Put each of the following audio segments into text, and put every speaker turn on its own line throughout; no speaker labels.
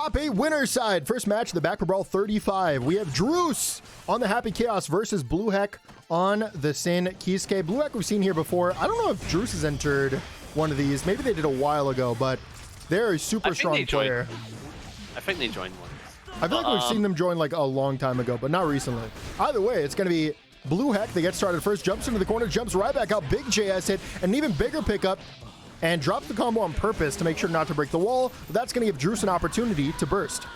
Top 8 winner side. First match of the baccpaBrawl 35. We have druice on the Happy Kayos versus BlueHek on the Sin Kiske. BlueHek we've seen here before. I don't know if druice has entered one of these. Maybe they did a while ago, but they're a super strong player.
I think they joined one.
I feel like we've seen them join like a long time ago, but not recently. Either way, it's going to be BlueHek. They get started first, jumps into the corner, jumps right back out. Big JS hit, and an even bigger pickup. And drops the combo on purpose to make sure not to break the wall. But that's going to give druice an opportunity to burst.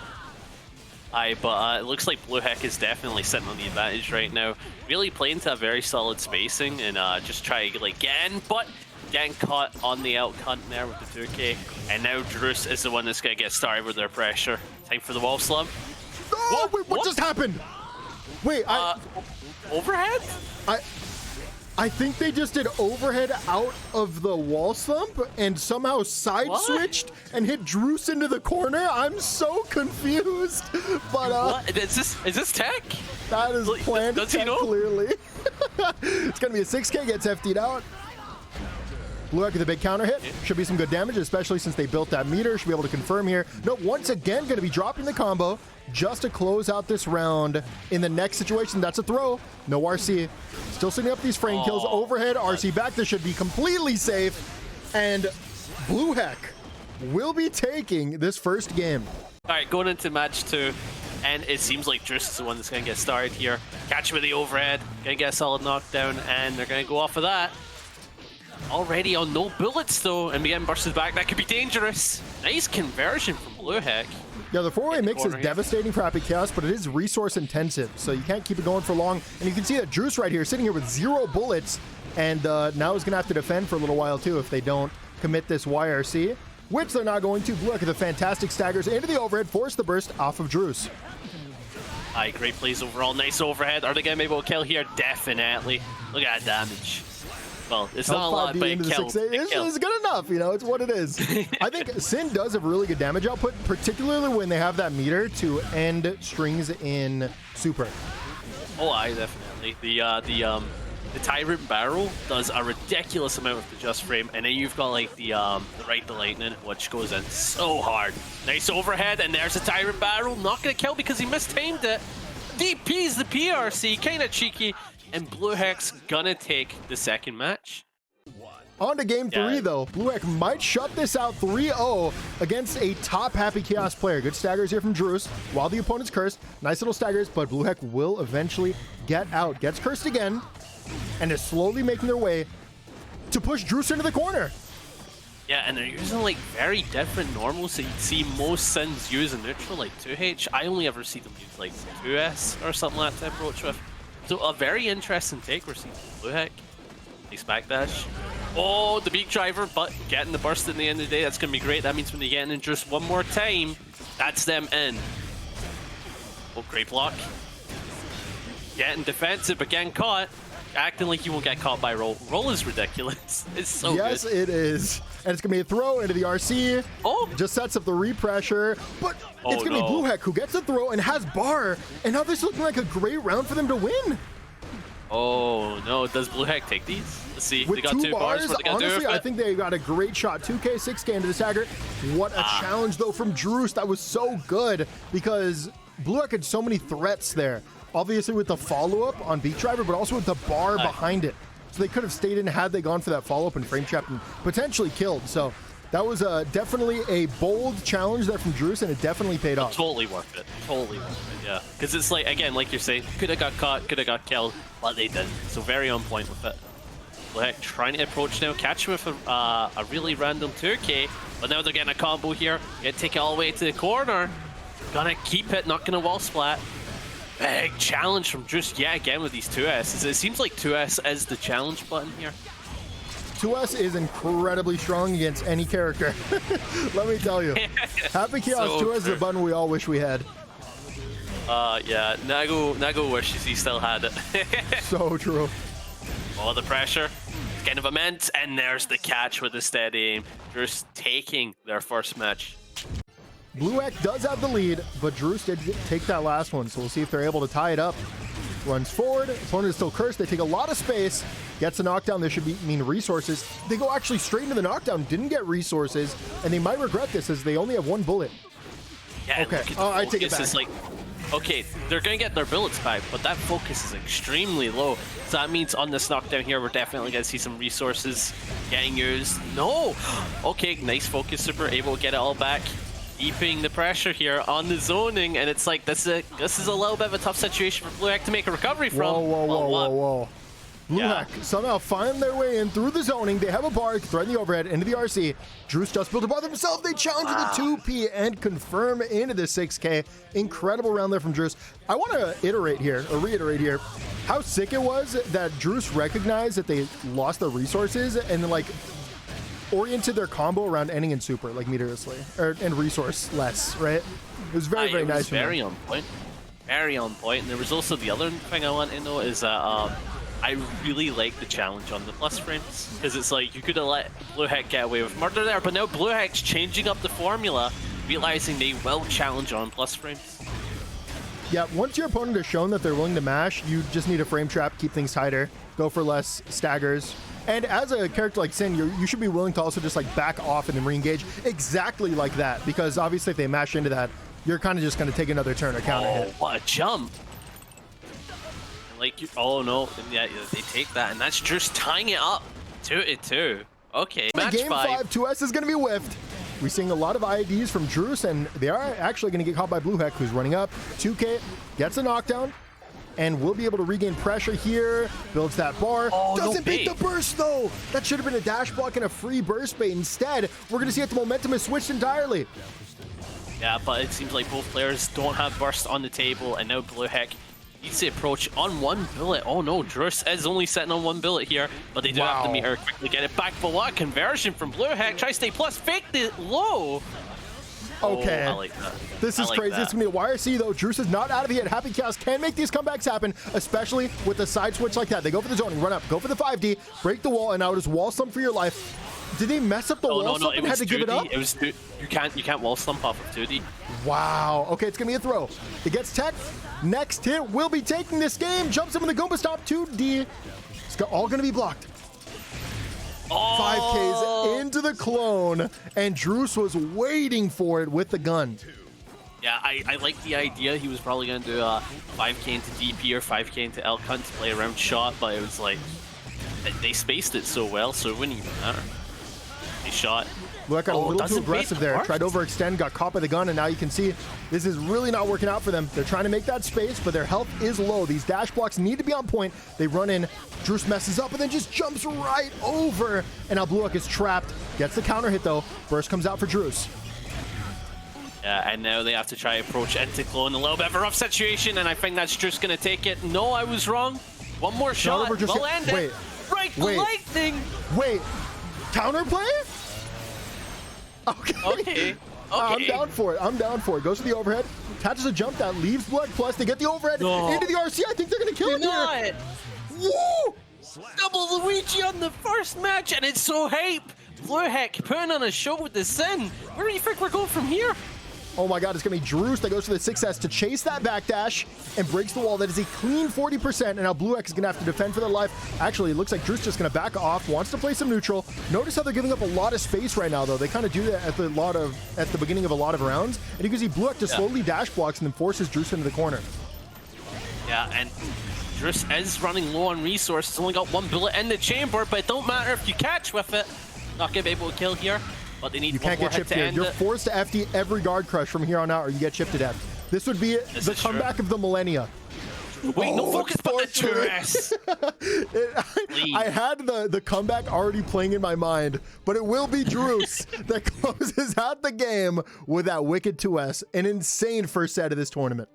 But it looks like BlueHek is definitely sitting on the advantage right now. Really playing to a very solid spacing and just try to like get in, but getting caught on the out cunt there with the 2K. And now druice is the one that's going to get started with their pressure. Time for the wall slump.
Oh, wait, what just happened? Wait,
overhead?
I think they just did overhead out of the wall slump and somehow side switched and hit druice into the corner. I'm so confused. But
what? Is this tech?
That is planned.
Does he know?
Clearly. It's gonna be a 6K, gets FD'd out. BlueHek with a big counter hit. Should be some good damage, especially since they built that meter. Should be able to confirm here. No, once again, going to be dropping the combo just to close out this round. In the next situation, that's a throw. No RC. Still setting up these frame kills. Overhead, RC back. This should be completely safe. And BlueHek will be taking this first game.
All right, going into match 2. And it seems like druice is the one that's going to get started here. Catch with the overhead. Going to get a solid knockdown. And they're going to go off of that. Already on no bullets though, and we getting bursted back. That could be dangerous. Nice conversion from BlueHek.
Yeah, the 4-way mix is devastating for Happy Kayos, but it is resource intensive, so you can't keep it going for long. And you can see that druice right here, sitting here with 0 bullets, and now is going to have to defend for a little while too if they don't commit this YRC, which they're not going to. BlueHek with a fantastic staggers into the overhead, force the burst off of druice.
Aye, great plays overall. Nice overhead. Are they going to be able to kill here? Definitely. Look at that damage. Well, it's not a lot, but it kills.
It's good enough, you know, it's what it is. I think Sin does have really good damage output, particularly when they have that meter to end strings in super.
Oh, aye, definitely. The Tyrant Barrel does a ridiculous amount with the just frame, and then you've got like the right the lightning, which goes in so hard. Nice overhead, and there's a Tyrant Barrel. Not gonna kill because he mistimed it. DP's the PRC, kind of cheeky. And BlueHek's gonna take the second match.
On to game 3 though. BlueHek might shut this out 3-0 against a top Happy Kayos player. Good staggers here from druice while the opponent's cursed. Nice little staggers, but BlueHek will eventually get out. Gets cursed again and is slowly making their way to push druice into the corner.
Yeah, and they're using like very different normals. So you'd see most Sins use a neutral like 2H. I only ever see them use like 2S or something like that to approach with. So a very interesting take we're seeing from BlueHek. Nice backdash. Oh, the beak driver, but getting the burst at the end of the day, that's going to be great. That means when they get in just one more time, that's them in. Oh, great block. Getting defensive, but getting caught. Acting like you won't get caught by roll. Roll is ridiculous. It's so good.
Yes, it is. And it's going to be a throw into the RC.
Oh!
Just sets up the repressure. But it's going to be BlueHek who gets the throw and has bar. And now this is looking like a great round for them to win.
Oh, no. Does BlueHek take these? Let's see.
With
they got 2 bars. What they
honestly,
do
I think they got a great shot. 2K, 6K into the stagger. What a challenge, though, from druice. That was so good because BlueHek had so many threats there. Obviously with the follow-up on beak driver, but also with the bar behind it. So they could have stayed in had they gone for that follow-up and frame trapped and potentially killed. So that was definitely a bold challenge there from druice, and it definitely paid off.
Totally worth it. Totally worth it, yeah. Because it's like, again, like you're saying, could have got caught, could have got killed, but they didn't. So very on point with it. BlueHek trying to approach now, catch him with a really random 2K, but now they're getting a combo here. Gonna take it all the way to the corner. Gonna keep it, not gonna wall splat. Big challenge from druice, yeah, again with these 2Ss. It seems like 2S is the challenge button here.
2S is incredibly strong against any character. Let me tell you. Happy Kayos, so 2S is a button we all wish we had.
Yeah, Nago wishes he still had it.
So true.
Oh, the pressure. It's kind of immense, and there's the catch with the steady aim. druice taking their first match.
BlueHek does have the lead, but druice did take that last one, so we'll see if they're able to tie it up. Runs forward, opponent is still cursed, they take a lot of space, gets a knockdown, this should mean resources. They go actually straight into the knockdown, didn't get resources, and they might regret this as they only have 1 bullet.
Yeah,
Okay.
look at the
I take it
focus.
back.
It's like, okay, they're going to get their bullets back, but that focus is extremely low. So that means on this knockdown here, we're definitely going to see some resources getting used. No! Okay, nice focus super, able to get it all back. Deepening the pressure here on the zoning, and it's like, this is a little bit of a tough situation for BlueHek to make a recovery from.
Whoa. BlueHek somehow find their way in through the zoning. They have a bar, threaten the overhead into the RC. druice just built a bar themselves. They challenge the 2P and confirm into the 6K. Incredible round there from druice. I want to reiterate here how sick it was that druice recognized that they lost their resources and then, like, oriented their combo around ending in super, like, meterlessly and resource less, right? It was very
It was
nice.
Very on point. Very on point. And there was also the other thing I want to know is that I really like the challenge on the plus frames, because it's like you could have let BlueHek get away with murder there, but now BlueHek's changing up the formula, realizing they will challenge on plus frames.
Yeah, once your opponent has shown that they're willing to mash, you just need a frame trap, keep things tighter, go for less staggers. And as a character like Sin, you should be willing to also just, like, back off and then re-engage exactly like that, because obviously if they mash into that, you're kind of just going to take another turn or counter hit.
What a jump! Like, oh no, yeah, they take that, and that's just tying it up 2-2. Okay, match
Game 5, 2S is going to be whiffed. We're seeing a lot of IEDs from druice, and they are actually going to get caught by BlueHek, who's running up. 2K gets a knockdown, and will be able to regain pressure here. Builds that bar. Doesn't beat the burst, though. That should have been a dash block and a free burst bait. Instead, we're going to see that the momentum is switched entirely.
Yeah, but it seems like both players don't have burst on the table, and now BlueHek needs to approach on one bullet. Oh no, druice is only sitting on one bullet here, but they do have to meet her quickly, get it back. But what a conversion from BlueHek. Try stay plus, fake the low.
Okay.
Oh, I like that.
This is crazy. It's going to be a YRC, though. druice is not out of it yet. Happy Chaos can make these comebacks happen, especially with a side switch like that. They go for the zoning, run up, go for the 5D, break the wall, and now just wall slump for your life. Did they mess up the wall slump and had to give it up?
It was you can't wall slump off of 2D.
Wow. Okay, it's going to be a throw. It gets tech. Next hit will be taking this game. Jumps him with the Goomba Stomp. 2D. It's all going to be blocked. 5Ks into the clone, and druice was waiting for it with the gun.
Yeah, I like the idea. He was probably going to do a 5K into DP or 5K into Elk Hunt to play around shot, but it was like, they spaced it so well, so it wouldn't even matter. They shot.
Look, got a little too aggressive there. Tried to overextend, got caught by the gun, and now you can see this is really not working out for them. They're trying to make that space, but their health is low. These dash blocks need to be on point. They run in, druice messes up, and then just jumps right over. And now BlueHek is trapped. Gets the counter hit, though. Burst comes out for druice.
Yeah, and now they have to try approach into clone. A little bit of a rough situation, and I think that's just going to take it. No, I was wrong. One more shot. We'll end it. Right, lightning.
Wait. Counterplay? Okay. I'm down for it. Goes to the overhead. Catches a jump that leaves blood. Plus, they get the overhead into the RC. I think they're going to kill him here. Woo!
Double Luigi on the first match, and it's so hype. BlueHek putting on a show with the Sin. Where do you think we're going from here?
Oh my god, it's going to be druice that goes for the 6S to chase that backdash and breaks the wall. That is a clean 40%, and now BlueHek is going to have to defend for their life. Actually, it looks like druice just going to back off, wants to play some neutral. Notice how they're giving up a lot of space right now, though. They kind of do that at the beginning of a lot of rounds, and you can see BlueHek just slowly dash blocks and then forces druice into the corner.
Yeah, and druice is running low on resources. Only got one bullet in the chamber, but it don't matter if you catch with it. Not going to be able to kill here. But they need
you can't get chipped here. You're forced to FD every guard crush from here on out, or you get chipped to death. This would be the comeback of the millennia.
Wait, no focus, but the druice.
I had the comeback already playing in my mind, but it will be druice that closes out the game with that wicked 2S. An insane first set of this tournament.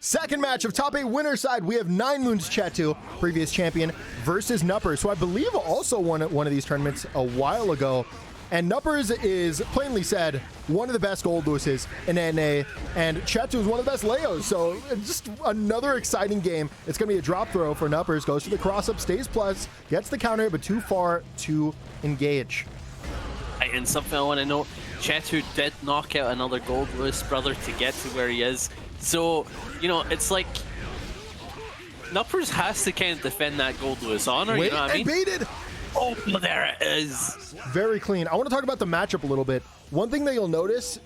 Second match of top 8 winner side, we have 9 Moons Chetoo, previous champion, versus Nupperz, who I believe also won one of these tournaments a while ago. And Nupperz is, plainly said, one of the best Goldlewis's in NA, and Chetoo is one of the best Leos, so just another exciting game. It's going to be a drop throw for Nupperz, goes to the cross-up, stays plus, gets the counter, but too far to engage.
And something I want to note, Chetoo did knock out another Goldlewis brother to get to where he is, so, you know, it's like, Nupperz has to kind of defend that Goldlewis honor, you know what I mean?
Baited!
Oh, there it is.
Very clean. I want to talk about the matchup a little bit. One thing that you'll notice,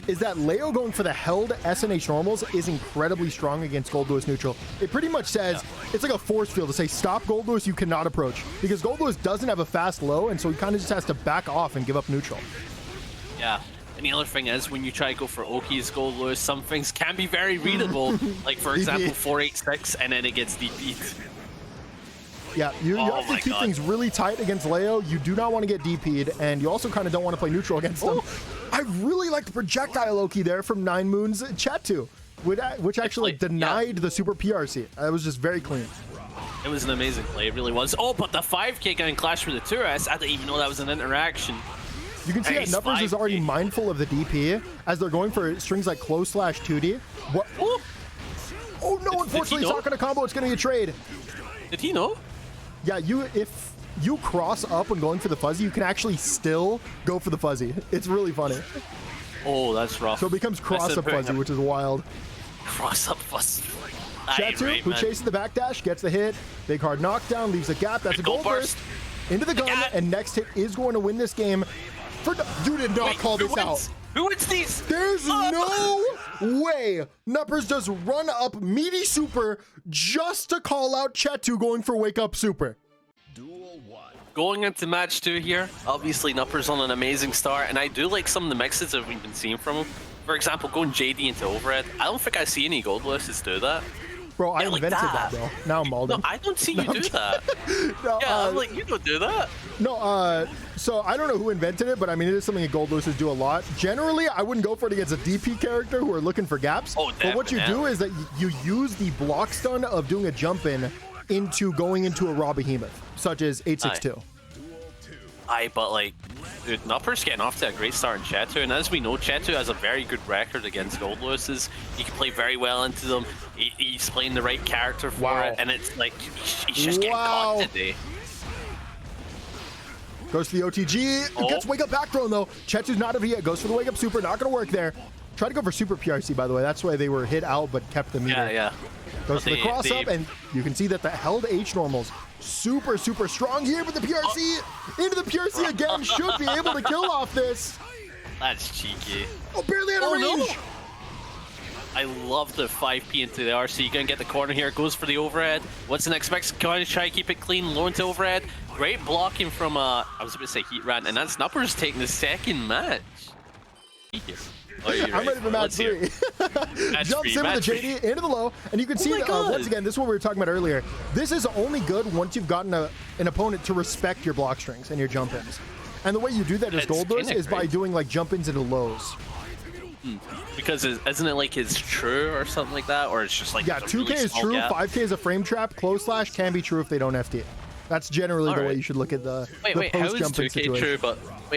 is that Leo going for the held SNH normals is incredibly strong against Goldlewis neutral. It pretty much says, it's like a force field to say, stop Goldlewis, you cannot approach. Because Goldlewis doesn't have a fast low, and so he kind of just has to back off and give up neutral.
Yeah. And the other thing is, when you try to go for Oki's Goldlewis, some things can be very readable. Like, for example, 486, and then it gets DP'd.
Yeah, you have to keep things really tight against Leo. You do not want to get DP'd, and you also kind of don't want to play neutral against them. I really like the projectile Loki there from 9 Moon's Chetoo, which actually denied the super PRC. It was just very clean.
It was an amazing play, it really was. Oh, but the 5K getting clashed with the Druice, I didn't even know that was an interaction.
You can see that Nupperz is already mindful of the DP as they're going for strings like close / 2D. What? Oh no, unfortunately, it's not going to combo, it's going to be a trade.
Did he know?
Yeah, if you cross up when going for the fuzzy, you can actually still go for the fuzzy. It's really funny.
Oh, that's rough.
So it becomes cross up fuzzy, which is wild.
Cross up fuzzy.
Chetoo, who chases the backdash, gets the hit. Big hard knockdown, leaves a gap. That's a gold burst. Into the gun, and next hit is going to win this game. You did not call this out.
Who wins these?
There's no way Nupperz just run up meaty super just to call out Chetoo going for wake up super.
Going into match 2 here, obviously Nupperz on an amazing start, and I do like some of the mixes that we've been seeing from him. For example, going JD into overhead. I don't think I see any Goldlewis do that.
Bro, I invented that, bro. Now I'm Malden.
No, I don't see you do that.
No,
I'm like, you don't do that.
No, so I don't know who invented it, but I mean, it is something that Goldlewis do a lot. Generally, I wouldn't go for it against a DP character who are looking for gaps. But what you do is that you use the block stun of doing a jump in into going into a raw behemoth, such as 862.
But like, dude, Nupperz getting off to a great start in Chetoo, and as we know, Chetoo has a very good record against Goldlewis's. He can play very well into them. He's playing the right character for it, and it's like he's just getting caught today.
Goes to the OTG, gets wake up back thrown though. Chetoo's not over yet, goes for the wake up super, not gonna work there. Try to go for super PRC, by the way. That's why they were hit out but kept the meter.
Yeah.
Goes for the cross up, and you can see that the held H normals super strong here, but the PRC into the PRC again should be able to kill off this.
That's cheeky.
Oh, barely out of range.
No. I love the 5P into the RC. Gonna get the corner here. Goes for the overhead. What's the next max? Going to try to keep it clean. Low into overhead. Great blocking from I was about to say Heat Rant, and that's Nupperz taking the second match.
I'm ready for match 3. Jumps in with the JD into the low, and you can see once again, this is what we were talking about earlier. This is only good once you've gotten an opponent to respect your block strings and your jump ins. And the way you do that as Goldlewis is by doing like jump ins into lows.
Because isn't it like his true or something like that, or it's just like
2K is true, 5K is a frame trap, close slash can be true if they don't FT. That's generally the way you should look at the post jumping situation.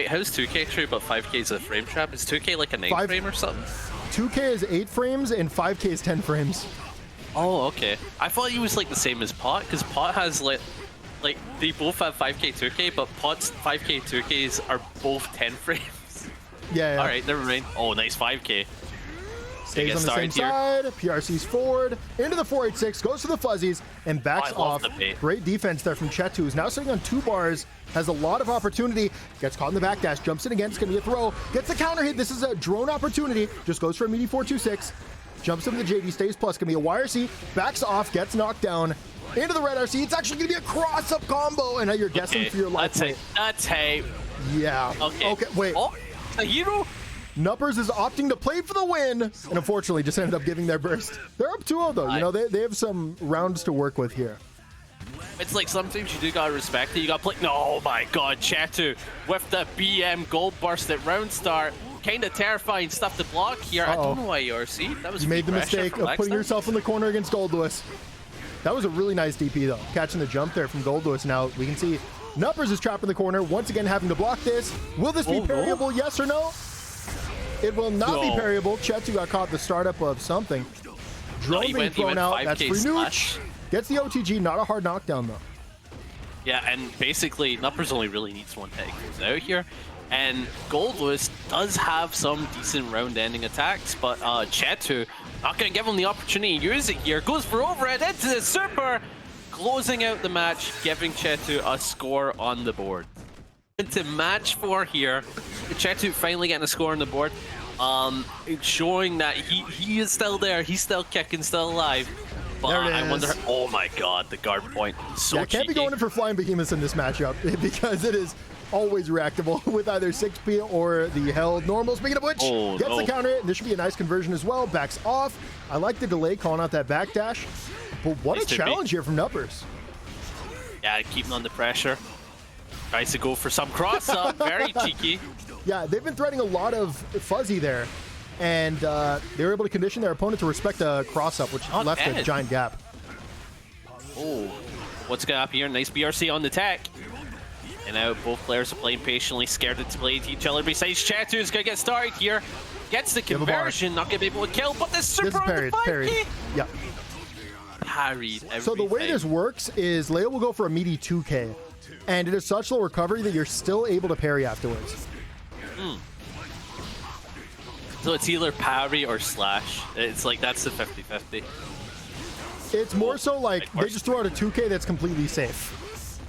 How's 2K true but 5K is a frame trap? Is 2K like an 8 frame or something?
2K is 8 frames and 5K is 10 frames.
Oh, okay. I thought he was like the same as Pot, because Pot has like they both have 5K 2K, but Pot's 5K 2Ks are both 10 frames.
Yeah.
All right, never mind. Oh, nice 5K.
Stays on the same side. PRC's forward into the 486, goes to the fuzzies and backs off. Great defense there from Chetoo, who's now sitting on 2 bars, has a lot of opportunity, gets caught in the backdash, jumps in again, it's gonna be a throw, gets the counter hit. This is a drone opportunity, just goes for a meaty 426, jumps into the JD, stays plus, gonna be a YRC, backs off, gets knocked down into the red RC. It's actually gonna be a cross up combo, and now you're guessing for your life.
That's hey.
Yeah. Okay. Wait.
Oh, a hero.
Nupperz is opting to play for the win, and unfortunately just ended up giving their burst. They're up 2-0 though. You know, they have some rounds to work with here.
It's like sometimes you do gotta respect it. You gotta play. Oh my God, Chetoo with the BM gold burst at round start. Kind of terrifying stuff to block here. I don't know why you RC. That was
you made the mistake of putting yourself in the corner against Goldlewis. That was a really nice DP though, catching the jump there from Goldlewis. Now we can see Nupperz is trapped in the corner once again, having to block this. Will this be parryable? Yes or no? It will not be parryable. Chetoo got caught the startup of something. Drone being thrown out. That's free nooch. Gets the OTG, not a hard knockdown though.
Yeah, and basically Nupperz only really needs one hit goes out here. And Goldlewis does have some decent round-ending attacks, but Chetoo not going to give him the opportunity to use it here. Goes for overhead into the super, closing out the match, giving Chetoo a score on the board. Into match 4 here. Chetoo finally getting a score on the board. showing that he is still there. He's still kicking, still alive. But
There it
I wonder.
is.
Oh my God, the guard point. So
Yeah, can't be
cheeky.
going in for flying behemoths in this matchup because it is always reactable with either 6P or the held normal. Speaking of which,
Oh,
gets
no.
the counter hit, and this should be a nice conversion as well. Backs off. I like the delay calling out that backdash. But what
Nice
a
to
challenge here from Nupperz.
Yeah, keeping under pressure. Tries to go for some cross up. Very cheeky.
Yeah, they've been threading a lot of fuzzy there, and they were able to condition their opponent to respect a cross-up, which
Not
left a
bad.
giant gap.
Oh, what's going to happen here? Nice BRC on the tech. And now both players are playing patiently, scared to play to each other. Besides, Chetoo is going to get started here. Gets the
a bar.
conversion, not going to be able to kill, but the
This
super
is
on the
parried,
5K.
parried. Yeah.
Parried everything.
So the way this works is Leo will go for a meaty 2K, and it is such low recovery that you're still able to parry afterwards.
So it's either parry or slash. It's like that's the 50-50.
It's more so like they just throw out a 2K that's completely safe.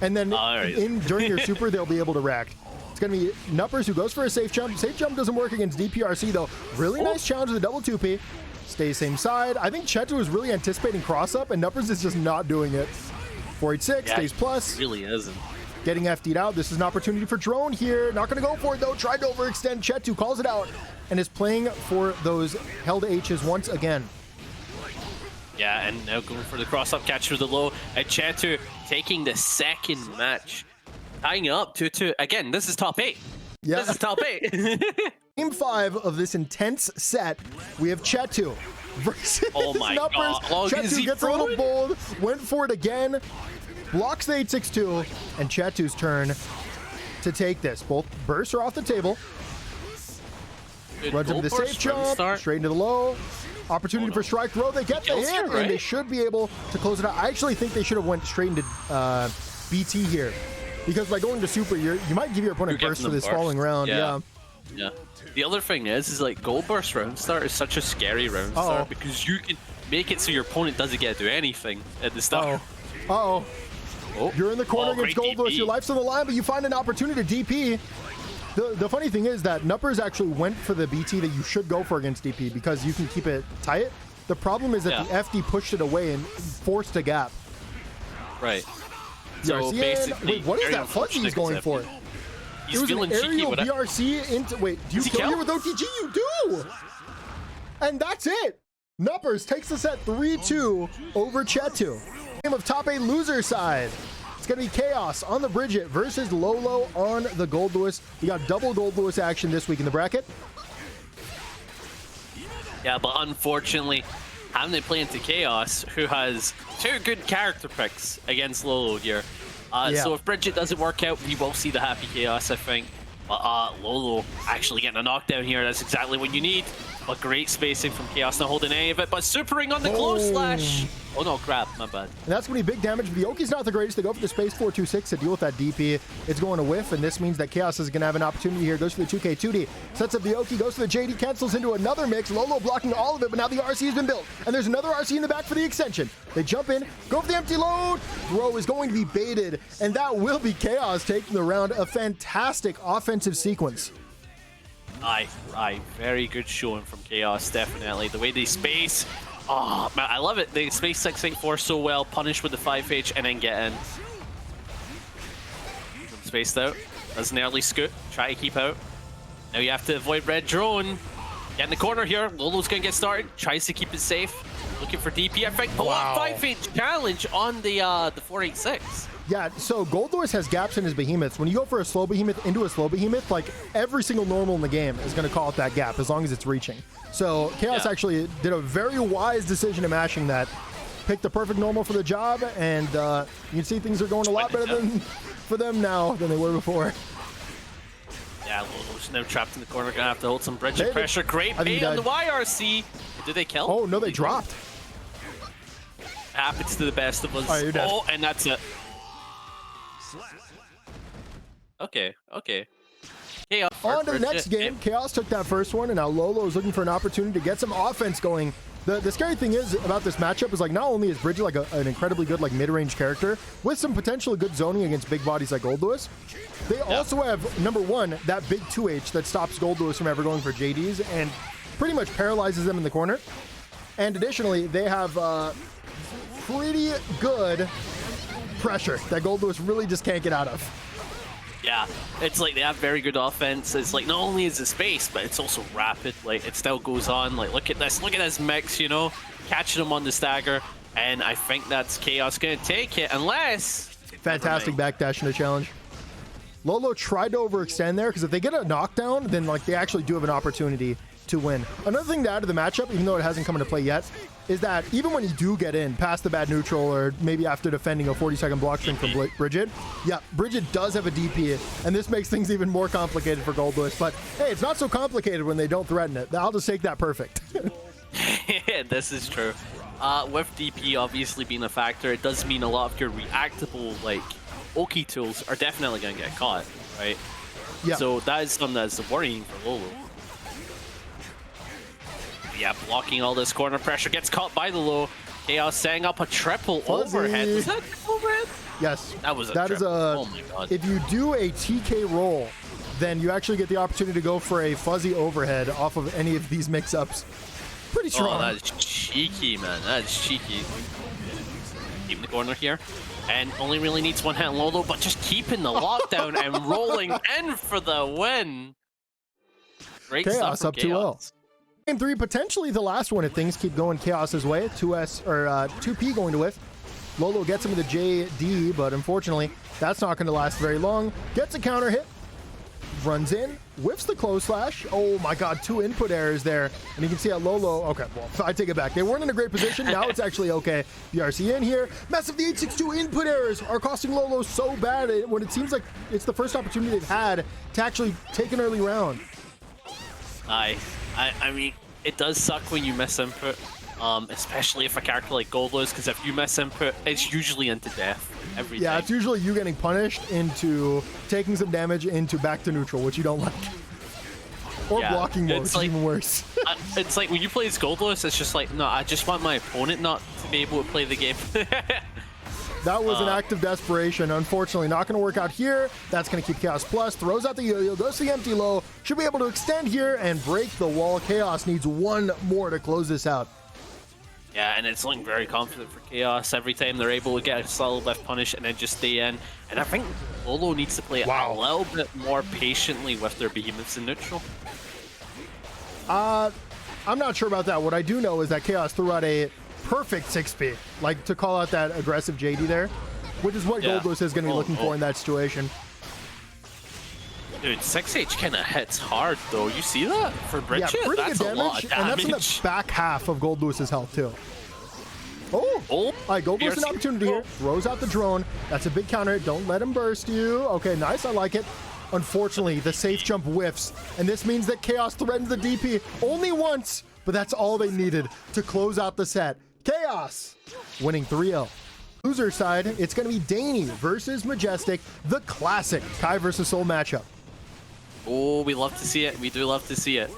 And then
Alright.
during your super, they'll be able to rack. It's going to be Nupperz who goes for a safe jump. Safe jump doesn't work against DPRC, though. Really nice challenge with the double 2P. Stays same side. I think Chetoo is really anticipating cross-up, and Nupperz is just not doing it. 486, stays plus.
Really isn't.
Getting FD'd out. This is an opportunity for Drone here. Not going to go for it, though. Tried to overextend. Chetoo calls it out and is playing for those held H's once again.
Yeah, and now going for the cross-up catch for the low. And Chetoo taking the second match. Tying it up 2-2. Again, this is top 8.
Yeah.
This is top 8.
Game 5 of this intense set, we have Chetoo versus
Oh my
Nupperz.
God. Oh, is
Chetoo
he
gets a little
throwing?
bold, went for it again, blocks the 862, and Chetoo's turn to take this. Both bursts are off the table.
Good
Runs into the
goal burst
safe
from
jump,
start.
straight into the low. Opportunity for strike throw. They get the
Kills
hit,
here, right?
and they should be able to close it out. I actually think they should have went straight into BT here. Because by going to super, you might give your opponent
You're
burst for
giving
this
them burst.
following round.
Yeah. Yeah. The other thing is like goal burst round start is such a scary round
Uh-oh.
start because you can make it so your opponent doesn't get to do anything at the start.
Uh-oh.
Oh.
You're in the corner
Oh,
against
great
Goldlewis.
DP.
Your life's on the line, but you find an opportunity to DP. The funny thing is that Nupperz actually went for the BT that you should go for against DP because you can keep it tight. The problem is that
Yeah.
the FD pushed it away and forced a gap.
Right. So
BRC in.
basically,
Wait, what is
very
that fuzzy he's going for?
He's
It was an
feeling cheeky
aerial
with it.
BRC into... Wait, do you
Does he
kill here
count?
with OTG? You do! And that's it! Nupperz takes the set 3-2 over Chetoo. Game of top 8 loser side. It's going to be Kayos on the Bridget versus Lolo on the Goldlewis. We got double Goldlewis action this week in the bracket.
Yeah, but unfortunately, having to play into Kayos, who has 2 good character picks against Lolo here.
Yeah.
So if Bridget doesn't work out, we will see the happy Kayos, I think. But Lolo actually getting a knockdown here. That's exactly what you need. But great spacing from Kayos, not holding any of it. But supering on the close slash. Oh no, crap, my bad.
And that's going to be big damage. The Oki's not the greatest. They go for the space 426 to deal with that DP. It's going to whiff, and this means that Kayos is going to have an opportunity here. Goes for the 2K 2D. Sets up the Oki, goes for the JD, cancels into another mix. Lolo blocking all of it, but now the RC has been built. And there's another RC in the back for the extension. They jump in, go for the empty load. Throw is going to be baited, and that will be Kayos taking the round. A fantastic offensive sequence.
Aye, very good showing from Kayos, definitely. The way they space. Oh, man, I love it. They space 684 so well, punish with the 5H, and then get in. Spaced out. Does an early scoot. Try to keep out. Now you have to avoid red drone. Get in the corner here. Lolo's going to get started. Tries to keep it safe. Looking for DP, I think.
Wow.
5H challenge on the 486.
Yeah, so Goldlewis has gaps in his behemoths. When you go for a slow behemoth into a slow behemoth, like every single normal in the game is going to call out that gap as long as it's reaching. So Kayos actually did a very wise decision in mashing that. Picked the perfect normal for the job, and you can see things are going a lot better for them now than they were before.
Yeah, Lolo's now trapped in the corner. Gonna have to hold some Bridget
They-
pressure. Great
I think he
bait on the
died.
YRC. Did they kill?
Oh, no, they dropped.
Happens to the best of us.
Oh, you're dead.
Oh, and that's it. Okay. Kayos
On to the next game. Kayos took that first one, and now Lolo is looking for an opportunity to get some offense going. The scary thing is about this matchup is like not only is Bridget like an incredibly good like mid-range character with some potentially good zoning against big bodies like Goldlewis, they also have number one that big 2H that stops Goldlewis from ever going for JDs and pretty much paralyzes them in the corner. And additionally, they have pretty good pressure that Goldlewis really just can't get out of.
Yeah, it's like they have very good offense. It's like not only is it space, but it's also rapid. Like it still goes on. Like look at this mix, you know, catching him on the stagger. And I think that's Kayos gonna take it unless
fantastic backdash in the challenge. Lolo tried to overextend there because if they get a knockdown, then like they actually do have an opportunity to win. Another thing to add to the matchup, even though it hasn't come into play yet, is that even when you do get in past the bad neutral or maybe after defending a 40-second block string from Bridget, yeah, Bridget does have a DP, and this makes things even more complicated for Goldlewis. But hey, it's not so complicated when they don't threaten it. I'll just take that perfect.
This is true. With DP obviously being a factor, it does mean a lot of your reactable like Oki tools are definitely going to get caught, right?
Yeah.
So that is something that's worrying for Lolo. Yeah, blocking all this corner pressure, gets caught by the low. Kayos setting up a triple overhead. Was that overhead?
Yes.
That was
oh my god. If you do a TK roll, then you actually get the opportunity to go for a fuzzy overhead off of any of these mix-ups. Pretty strong.
Oh, that is cheeky, man. That is cheeky. Keep the corner here. And only really needs one hit on Lolo, but just keeping the lockdown and rolling in for the win. Great stuff from
up 2-0. Game 3, potentially the last one if things keep going Kayos's way. 2S or 2P going to whiff. Lolo gets him with a JD, but unfortunately that's not going to last very long. Gets a counter hit, runs in, whiffs the close slash. Oh my god, 2 input errors there. And you can see at Lolo, okay, well, I take it back. They weren't in a great position. Now it's actually okay. BRC in here. Massive, the 862 input errors are costing Lolo so bad when it seems like it's the first opportunity they've had to actually take an early round.
I mean, it does suck when you miss input, especially if a character like Goldlewis, because if you miss input, it's usually into death every time.
It's usually you getting punished into taking some damage into back to neutral, which you don't like. Or blocking mode, which is even worse.
It's like when you play as Goldlewis, it's just like, no, I just want my opponent not to be able to play the game.
That was an act of desperation. Unfortunately, not going to work out here. That's going to keep Kayos plus. Throws out the yo-yo, goes to the empty low. Should be able to extend here and break the wall. Kayos needs one more to close this out.
Yeah, and it's looking very confident for Kayos. Every time they're able to get a solid left punish and then just stay in. And I think Lolo needs to play a little bit more patiently with their behemoths in neutral.
I'm not sure about that. What I do know is that Kayos threw out a perfect 6P, like to call out that aggressive JD there, which is what Goldlewis is going to be looking for in that situation.
Dude, 6H kind of hits hard though. You see that for Bridget?
Yeah, pretty
that's
good damage, and that's in the back half of Goldlewis's health too. All right, Goldlewis an opportunity here. Throws out the drone. That's a big counter. Don't let him burst you. Okay, nice. I like it. Unfortunately, the safe jump whiffs, and this means that Kayos threatens the DP only once, but that's all they needed to close out the set. Kayos winning 3-0. Loser side, it's going to be Dany versus Majestic, the classic Kai versus Soul matchup.
Oh, we love to see it. We do love to see it.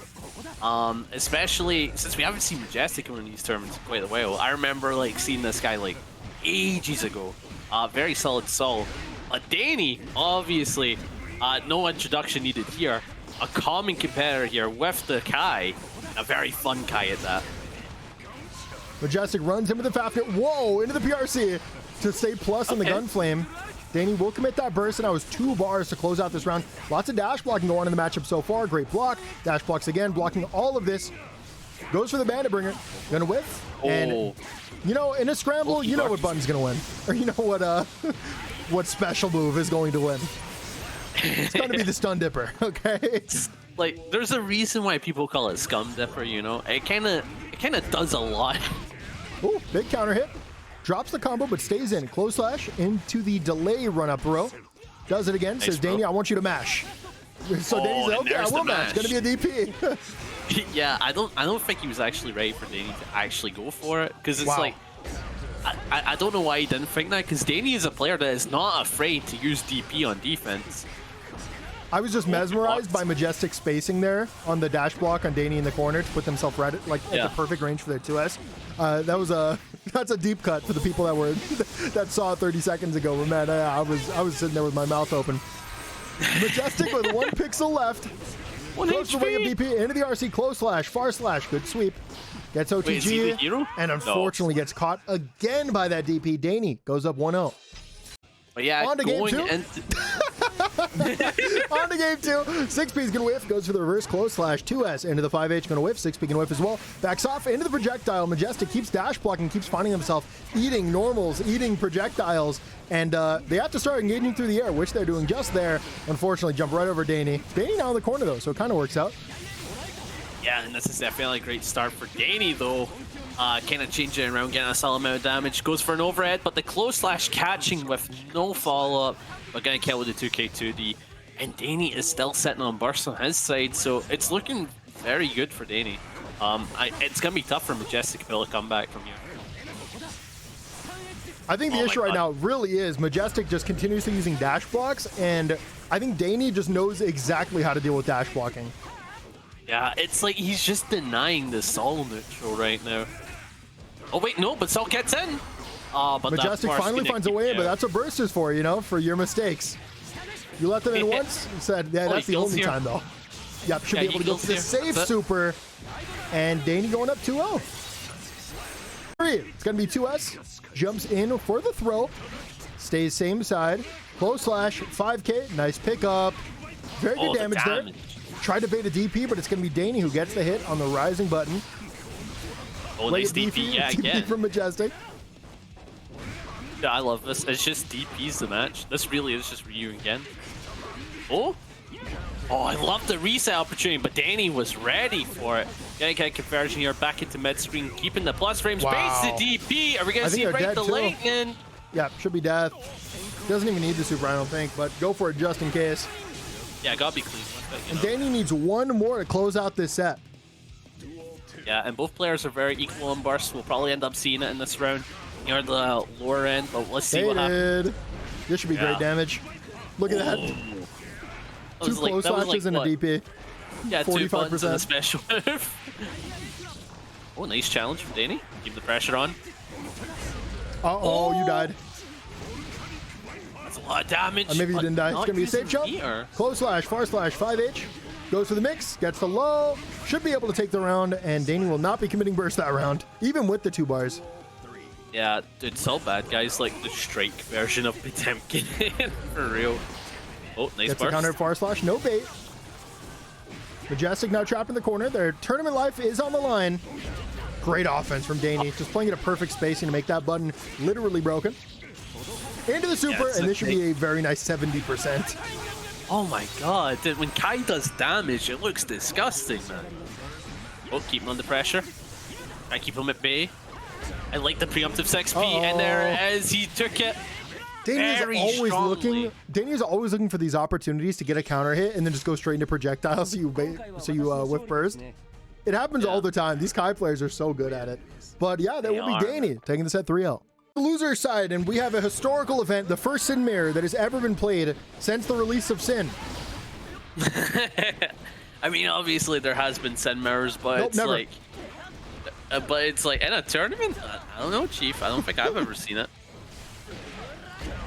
Especially since we haven't seen Majestic in one of these tournaments in quite a while. I remember like seeing this guy like ages ago. Very solid Soul. Dany, obviously, no introduction needed here. A common competitor here with the Kai. A very fun Kai at that.
Majestic runs into the Fafnir. Whoa, into the PRC to stay plus on the Gunflame. Dany will commit that burst, and that was 2 bars to close out this round. Lots of dash blocking going on in the matchup so far. Great block. Dash blocks again, blocking all of this. Goes for the Bandit Bringer. Gonna whiff. And, you know, in a scramble, you know what button's gonna win. Or you know what what special move is going to win. It's gonna be the Stun Dipper, okay?
Like, there's a reason why people call it Scum Dipper, you know? It kind of does a lot.
Ooh, big counter hit. Drops the combo, but stays in. Close slash into the delay run-up row. Does it again. Nice, says, Dany, I want you to mash. So Dany's like, okay, I will mash. Gonna be a DP.
Yeah, I don't think he was actually ready for Dany to actually go for it. Because it's like, I don't know why he didn't think that. Because Dany is a player that is not afraid to use DP on defense.
I was just mesmerized by Majestic spacing there on the dash block on Dany in the corner to put themselves right at, like, at the perfect range for their 2S. That's a deep cut for the people that saw it 30 seconds ago. But man, I was sitting there with my mouth open. Majestic with 1 pixel left. Close the way of DP into the RC, close slash, far slash, good sweep. Gets OTG.
Wait, is he the hero?
And unfortunately gets caught again by that DP. Dany goes up 1-0.
But yeah,
on to game 2. On to game 2. 6P's gonna whiff, goes for the reverse close slash, 2S into the 5H, gonna whiff, 6P gonna whiff as well. Backs off into the projectile. Majestic keeps dash blocking, keeps finding himself eating normals, eating projectiles, and they have to start engaging through the air, which they're doing just there. Unfortunately, jump right over Dany. Dany now in the corner though, so it kind of works out.
Yeah, and this is definitely a great start for Dany though. Kind of changing around, getting a solid amount of damage. Goes for an overhead, but the close slash catching with no follow-up. But gonna kill with the 2K2D. And Dany is still sitting on burst on his side, so it's looking very good for Dany. It's gonna be tough for Majestic to build a comeback from here.
I think the issue right now really is Majestic just continuously using dash blocks, and I think Dany just knows exactly how to deal with dash blocking.
Yeah, it's like he's just denying the Sol neutral right now. Oh wait, no, but Sol gets in. But
Majestic finally finds a way, but that's what burst is for, you know, for your mistakes. You let them in once, and said, yeah, that's the only time though. Yep, should be able to go for the save super, and Dany going up 2-0. It's gonna be 2S, jumps in for the throw, stays same side, close slash, 5K, nice pickup, very good damage there. Tried to bait a DP, but it's going to be Dany who gets the hit on the rising button.
Oh, nice DP, yeah, again.
from Majestic.
Yeah, I love this. It's just DP's the match. This really is just Ryu again. Oh, I love the reset opportunity, but Dany was ready for it. Gonna get conversion here back into mid screen, keeping the plus frames. Base the DP. Are we gonna see it break the lightning?
Yeah, should be death. Doesn't even need the super, I don't think, but go for it just in case.
Yeah, gotta be clean with it.
And Dany needs one more to close out this set.
Yeah, and both players are very equal on burst. We'll probably end up seeing it in this round near the lower end, but let's see what happens.
This should be great damage. Look at that. Two close slashes and a DP.
Yeah, 45% and a special move. Oh, nice challenge from Dany. Keep the pressure on.
Uh-oh, you died.
That's a lot of damage.
Maybe you didn't die. It's going to be a safe jump. Close slash, far slash, 5H. Goes for the mix, gets the low. Should be able to take the round, and Dany will not be committing burst that round, even with the 2 bars.
Yeah, it's so bad, guys. Like the strike version of Potemkin. For real. Oh, nice
gets
burst.
a counter far slash, no bait. Majestic now trapped in the corner. Their tournament life is on the line. Great offense from Dany. Just playing at a perfect spacing to make that button literally broken. Into the super, and this should be a very nice 70%.
Oh my god, when Kai does damage, it looks disgusting, man. Oh, keep him under pressure. I keep him at bay. I like the preemptive 6P, and there it is. He took it. Dany
is always looking for these opportunities to get a counter hit and then just go straight into projectile so you whiff burst. It happens all the time. These Kai players are so good at it. But yeah, that will be Dany taking the set 3-0. The loser side, and we have a historical event, the first Sin mirror that has ever been played since the release of Sin.
I mean, obviously there has been Sin mirrors, but it's like in a tournament. I don't know, Chief. I don't think I've ever seen it.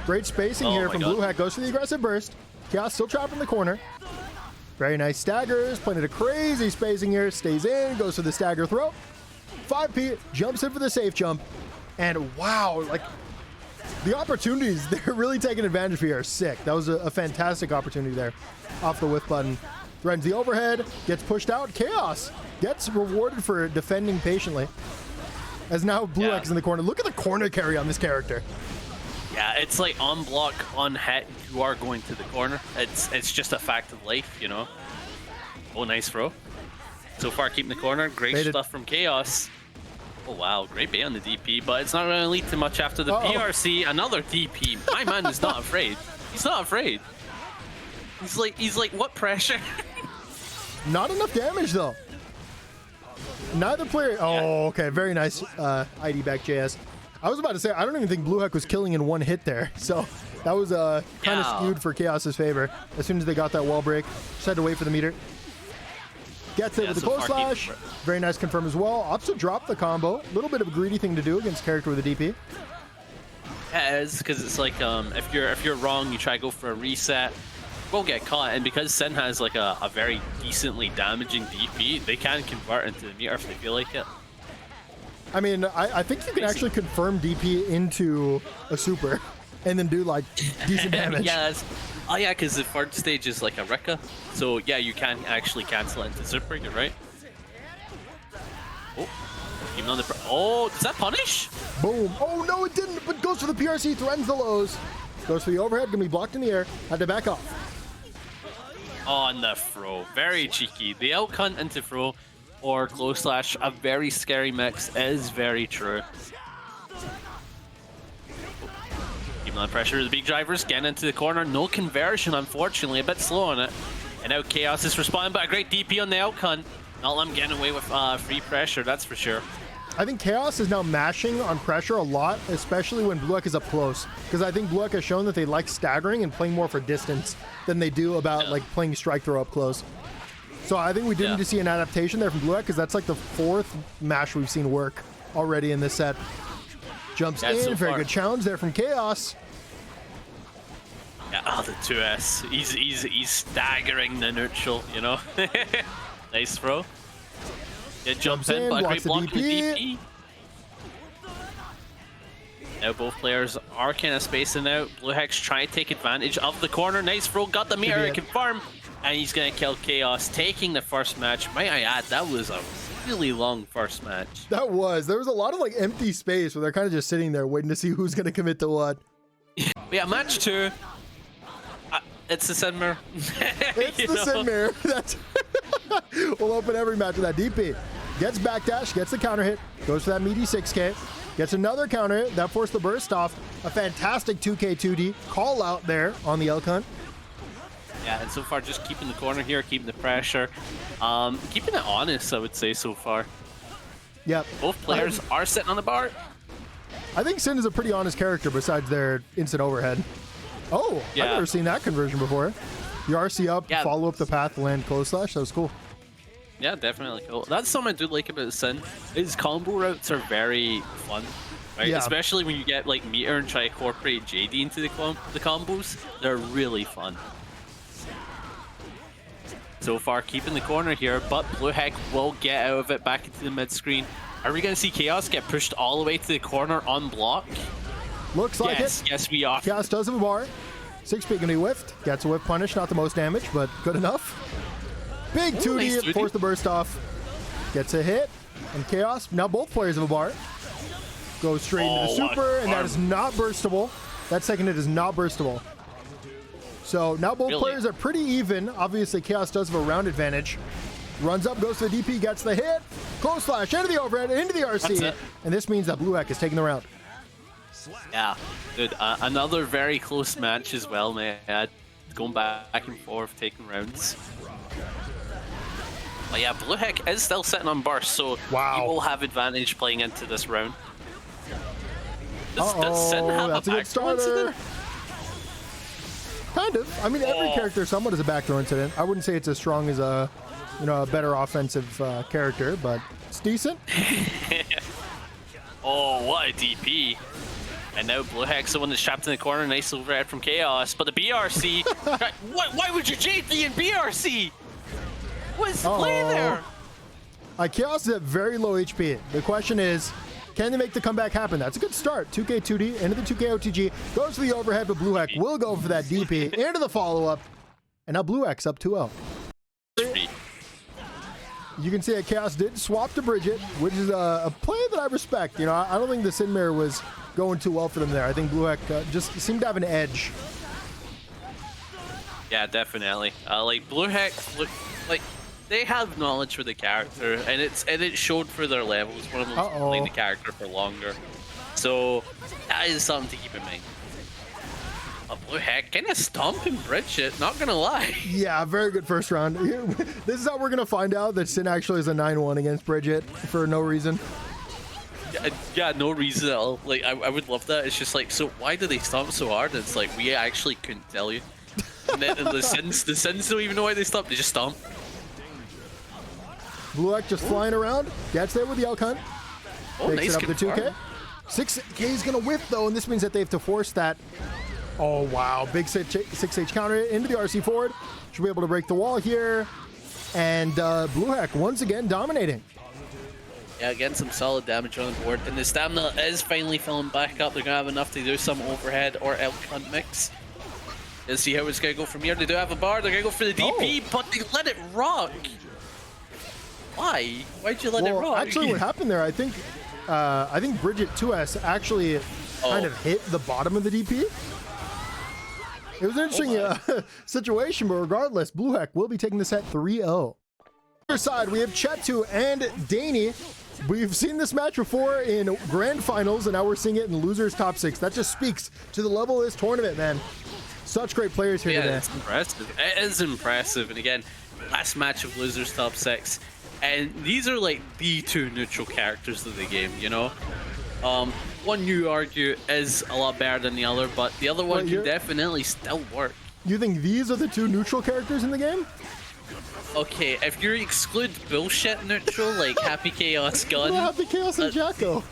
Great spacing here from BlueHek. Goes for the aggressive burst. Kayos still trapped in the corner. Very nice staggers. Playing at a crazy spacing here. Stays in. Goes for the stagger throw. 5P jumps in for the safe jump. And wow, like the opportunities they're really taking advantage of here are sick. That was a fantastic opportunity there off the whiff button. Threatens the overhead, gets pushed out. Kayos gets rewarded for defending patiently. As now BlueHek is in the corner. Look at the corner carry on this character.
Yeah, it's like on block, on hit, you are going to the corner. It's just a fact of life, you know. Oh, nice throw. So far, keeping the corner. Great stuff from Kayos. Oh wow, great bait on the DP, but it's not going to lead to much after the PRC. Another DP. My man is not afraid. He's not afraid. He's like, what pressure?
Not enough damage though. Neither player. Oh, okay, very nice ID back JS. I was about to say I don't even think BlueHek was killing in one hit there. So That was kind of skewed for Kayos' favor. As soon as they got that wall break, just had to wait for the meter. Gets it with the close slash. Very nice confirm as well. Opts to drop the combo. A little bit of a greedy thing to do against character with a DP.
Yeah, it's because it's like if you're wrong, you try to go for a reset, won't get caught, and because Sin has like a very decently damaging DP, they can convert into the meter if they feel like it.
I mean, I think you can actually confirm DP into a super and then do like decent damage.
Yeah, oh yeah, because the third stage is like a Rika, so yeah, you can actually cancel it into super. You're right. Oh, even on the does that punish?
Boom! Oh no, it didn't. But goes for the PRC, threatens the lows. Goes for the overhead, gonna be blocked in the air. Had to back off.
On the throw, very cheeky. The out cunt into throw or close slash, a very scary mix, is very true. Keeping on pressure, the big drivers getting into the corner. No conversion, unfortunately, a bit slow on it. And now Kayos is responding, but a great DP on the out cunt. Not let him getting away with free pressure, that's for sure.
I think Kayos is now mashing on pressure a lot, especially when BlueHek is up close. Because I think BlueHek has shown that they like staggering and playing more for distance than they do about like playing strike throw up close. So I think we did need to see an adaptation there from BlueHek, because that's like the 4th mash we've seen work already in this set. Jumps in, so very good challenge there from Kayos.
Yeah, oh, the 2S. He's staggering the neutral, you know. Nice throw. It jumps in, but a great block from the DP. Now both players are kind of spacing out. BlueHek's trying to take advantage of the corner. Nice throw, got the meter, confirm. And he's going to kill Kayos, taking the first match. Might I add, that was a really long first match.
That was. There was a lot of like empty space where they're kind of just sitting there waiting to see who's going to commit to what.
Yeah, match 2. It's the Sin mirror.
It's the Sin mirror. That's we'll open every match with that DP. Gets backdash, gets the counter hit, goes for that meaty 6K, gets another counter hit, that forced the burst off. A fantastic 2K 2D call out there on the elk hunt.
Yeah, and so far just keeping the corner here, keeping the pressure, keeping it honest, I would say so far.
Yep.
Both players are sitting on the bar.
I think Sin is a pretty honest character besides their instant overhead. Oh, yeah. I've never seen that conversion before. The RC up, follow up the path, land close slash. That was cool.
Yeah, definitely cool. That's something I do like about Sin. His combo routes are very fun, right? Yeah. Especially when you get like meter and try to incorporate JD into the combos. They're really fun. So far, keeping the corner here, but BlueHek will get out of it back into the mid screen. Are we going to see Kayos get pushed all the way to the corner on block?
Looks like it.
Yes, we are.
Kayos does have a bar. 6 feet gonna be whiffed. Gets a whiff punish, not the most damage, but good enough. Big 2D, nice force the burst off. Gets a hit. And Kayos, now both players have a bar. Goes straight into the super, and that is not burstable. That second hit is not burstable. So now both players are pretty even. Obviously, Kayos does have a round advantage. Runs up, goes to the DP, gets the hit. Close slash, into the overhead, into the RC. And this means that BlueHek is taking the round.
Yeah, dude, another very close match as well, man. Going back and forth, taking rounds. But yeah, BlueHek is still sitting on burst, so he will have advantage playing into this round. Does Sin have
that's a good starter. Kind of. I mean, every character somewhat is a backdoor incident. I wouldn't say it's as strong as a, a better offensive character, but it's decent.
Oh, what a DP. And now BlueHek's the one that's trapped in the corner. Nice overhead from Kayos. But the BRC... Why would you JD in BRC? What's the play there?
Kayos is at very low HP. The question is, can they make the comeback happen? That's a good start. 2K 2D into the 2K OTG. Goes for the overhead, but BlueHek will go for that DP into the follow-up. And now BlueHek's up 2-0. You can see that Kayos did swap to Bridget, which is a play that I respect. I don't think the Sin mirror was going too well for them there. I think BlueHek just seemed to have an edge.
Yeah, definitely. Like BlueHek, they have knowledge for the character, and it showed for their levels. One of them playing the character for longer, so that is something to keep in mind. BlueHek kind of stomping Bridget, not gonna lie.
Yeah, very good first round. This is how we're gonna find out that Sin actually is a 9-1 against Bridget for no reason.
Yeah, no reason at all. Like, I would love that. It's just like, so why do they stomp so hard? And it's like, we actually couldn't tell you. And then the Sins don't even know why they stomp. They just stomp.
BlueHek just flying around. Gets there with the elk hunt.
Oh,
Takes
nice
it up to
confirm.
2K. 6K is going to whiff, though, and this means that they have to force that. Oh, wow. Big 6H counter into the RC forward. Should be able to break the wall here. And BlueHek once again dominating.
Yeah, getting some solid damage on the board. And the stamina is finally filling back up. They're going to have enough to do some overhead or elk hunt mix. Let's see how it's going to go from here. They do have a bar. They're going to go for the DP, but they let it rock. Why? Why'd you let it rock?
Actually, what happened there, I think Bridget 2S actually kind of hit the bottom of the DP. It was an interesting situation, but regardless, BlueHek will be taking the set 3-0. Other side, we have Chetoo and Dany. We've seen this match before in grand finals, and now we're seeing it in losers top 6. That just speaks to the level of this tournament, man. Such great players here today.
It's impressive. It is impressive. And again, last match of losers top 6. And these are like the two neutral characters of the game, you know? One you argue is a lot better than the other, but the other one can definitely still work.
You think these are the two neutral characters in the game?
Okay, if you exclude bullshit neutral, like Happy Kayos Gun.
Happy Kayos and Jacko.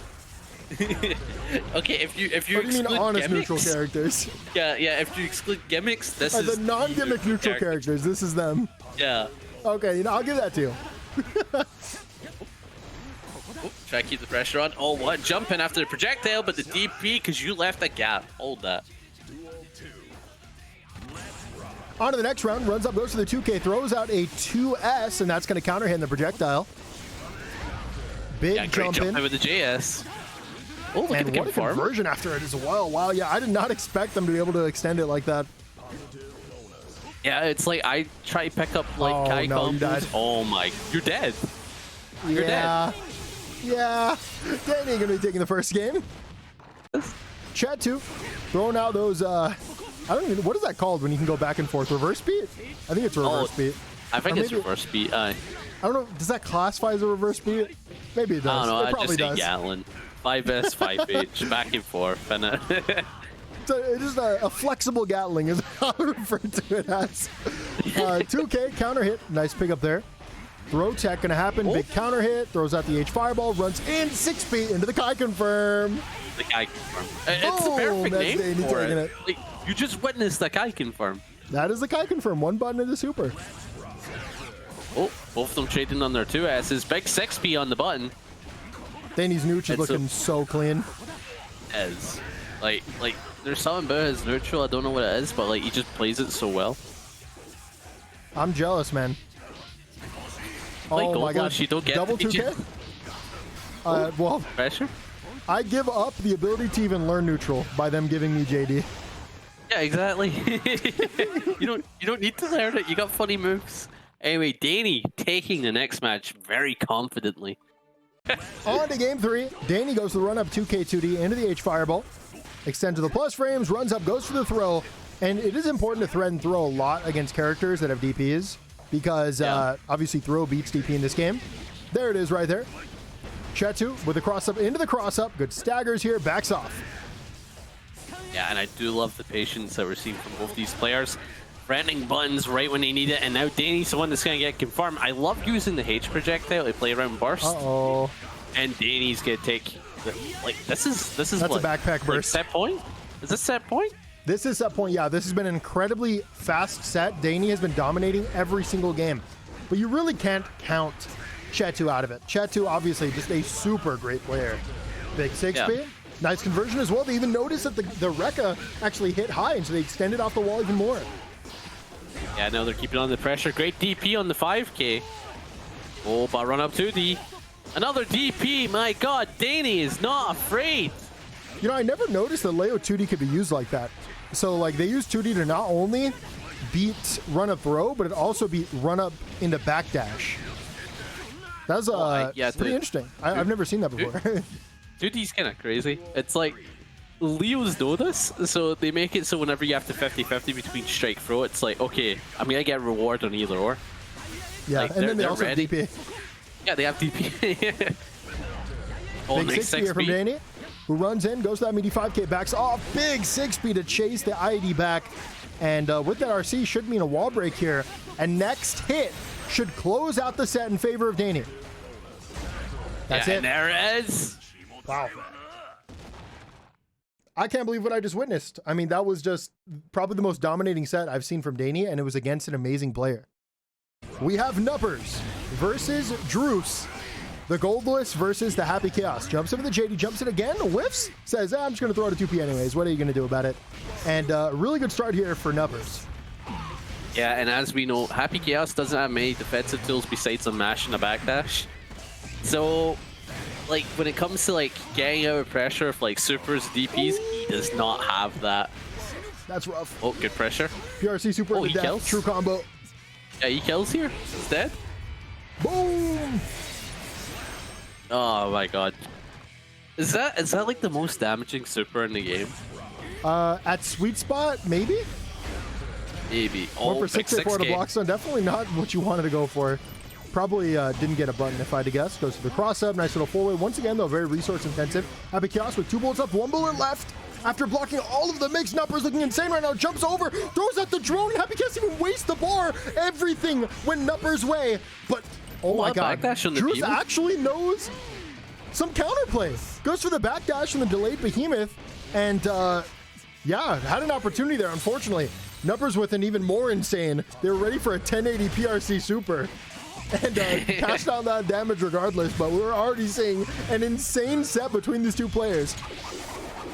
Okay, if you
what do you mean honest
gimmicks,
neutral characters?
Yeah, if you exclude gimmicks, this is
the non-gimmick neutral characters. This is them.
Yeah.
Okay, you know, I'll give that to you.
Try to keep the pressure on. Oh, what? Jumping after the projectile, but the DP because you left a gap. Hold that.
On to the next round. Runs up, goes to the 2K, throws out a 2S, and that's going to counter hit the projectile. Big jump in
with the JS. Oh, look at the
what a conversion after it as well. Wow, yeah, I did not expect them to be able to extend it like that.
Yeah, it's like I try to pick up like Kai combos. Oh my, you're dead. You're dead.
Yeah, Dany gonna be taking the first game. Chetoo throwing out those. I don't even. What is that called when you can go back and forth? Reverse beat? I think it's a reverse beat.
I think it's reverse beat. I
don't know. Does that classify as a reverse beat? Maybe it does.
I don't know.
It probably
just
does.
Gatlin. 5S, 5H, back and forth, and
so it's just a flexible Gatling is how I refer to it as. 2K counter hit, nice pick up there. Throw tech gonna happen, big counter hit, throws out the H fireball, runs in 6 feet into the Kai confirm.
The Kai confirm. It's the perfect name for it. Like, you just witnessed the Kai confirm.
That is the Kai confirm, one button of the super.
Oh, both of them trading on their 2S's. Big 6P on the button.
Dany's nooch is looking so clean.
Like there's something about his neutral, I don't know what it is, but like he just plays it so well.
I'm jealous, man.
Like
oh my god,
you don't get
double 2K? Well,
pressure?
I give up the ability to even learn neutral by them giving me JD.
Yeah, exactly. you don't need to learn it, you got funny moves. Anyway, Dany taking the next match very confidently.
On to game 3. Dany goes to the run up 2K 2D into the H fireball. Extend to the plus frames, runs up, goes for the throw. And it is important to thread and throw a lot against characters that have DPs because obviously throw beats DP in this game. There it is right there. Chetoo with a cross up into the cross up. Good staggers here, backs off.
Yeah, and I do love the patience that we're seeing from both these players. Threatening buttons right when they need it, and now Dany's the one that's going to get confirmed. I love using the H projectile to play around burst.
Uh-oh.
And Dany's going to take, this is
That's
what,
a backpack burst.
Set point? Is this set point?
This is set point, yeah. This has been an incredibly fast set. Dany has been dominating every single game. But you really can't count Chetoo out of it. Chetoo, obviously, just a super great player. Big 6P. Nice conversion as well. They even noticed that the Rekka actually hit high, and so they extended off the wall even more.
Yeah, now they're keeping on the pressure. Great DP on the 5K. Oh, but run up 2D. Another DP. My god, Dany is not afraid.
You know, I never noticed that Leo 2D could be used like that. So, like, they use 2D to not only beat run-up throw, but it also beat run-up into backdash. That's pretty interesting. I've never seen that before.
2D's kind of crazy. It's like, Leos know this, so they make it so whenever you have to 50-50 between strike throw, it's like, okay, I'm gonna get reward on either or.
Yeah,
like,
and then they also have DP.
Yeah, they have DP. Oh,
Big 6 here from Dany, who runs in, goes to that meaty 5k, backs off. Big 6B to chase the ID back. And with that RC should mean a wall break here. And next hit should close out the set in favor of Dany. That's it.
And there it is.
Wow. I can't believe what I just witnessed. I mean, that was just probably the most dominating set I've seen from Dany, and it was against an amazing player. We have Nupperz versus druice. The Goldlewis versus the Happy Kayos. Jumps into the JD, jumps it again, whiffs, says, I'm just going to throw it a 2P anyways. What are you going to do about it? And really good start here for Nupperz.
Yeah, and as we know, Happy Kayos doesn't have many defensive tools besides a mash and a backdash. So, like, when it comes to, like, getting out of pressure of, like, supers, DPs, he does not have that.
That's rough.
Oh, good pressure.
PRC super
he
to death.
kills.
True combo.
Yeah, he kills here. He's dead.
Boom!
Oh my god. Is that like the most damaging super in the game?
At sweet spot, maybe?
Maybe.
One for 6 to block stun. Definitely not what you wanted to go for. Probably didn't get a button if I had to guess. Goes to the cross up. Nice little 4-way. Once again, though, very resource intensive. Happy Kayos with 2 bullets up, 1 bullet left. After blocking all of the mix, Nupperz looking insane right now. Jumps over, throws out the drone. Happy Kayos even waste the bar. Everything went Nupperz' way. But, oh my god, druice actually knows some counterplay. Goes for the backdash and the delayed behemoth. And, yeah, had an opportunity there, unfortunately. Nupperz with an even more insane. They were ready for a 1080 PRC super. And passed on that damage regardless, but we were already seeing an insane set between these two players.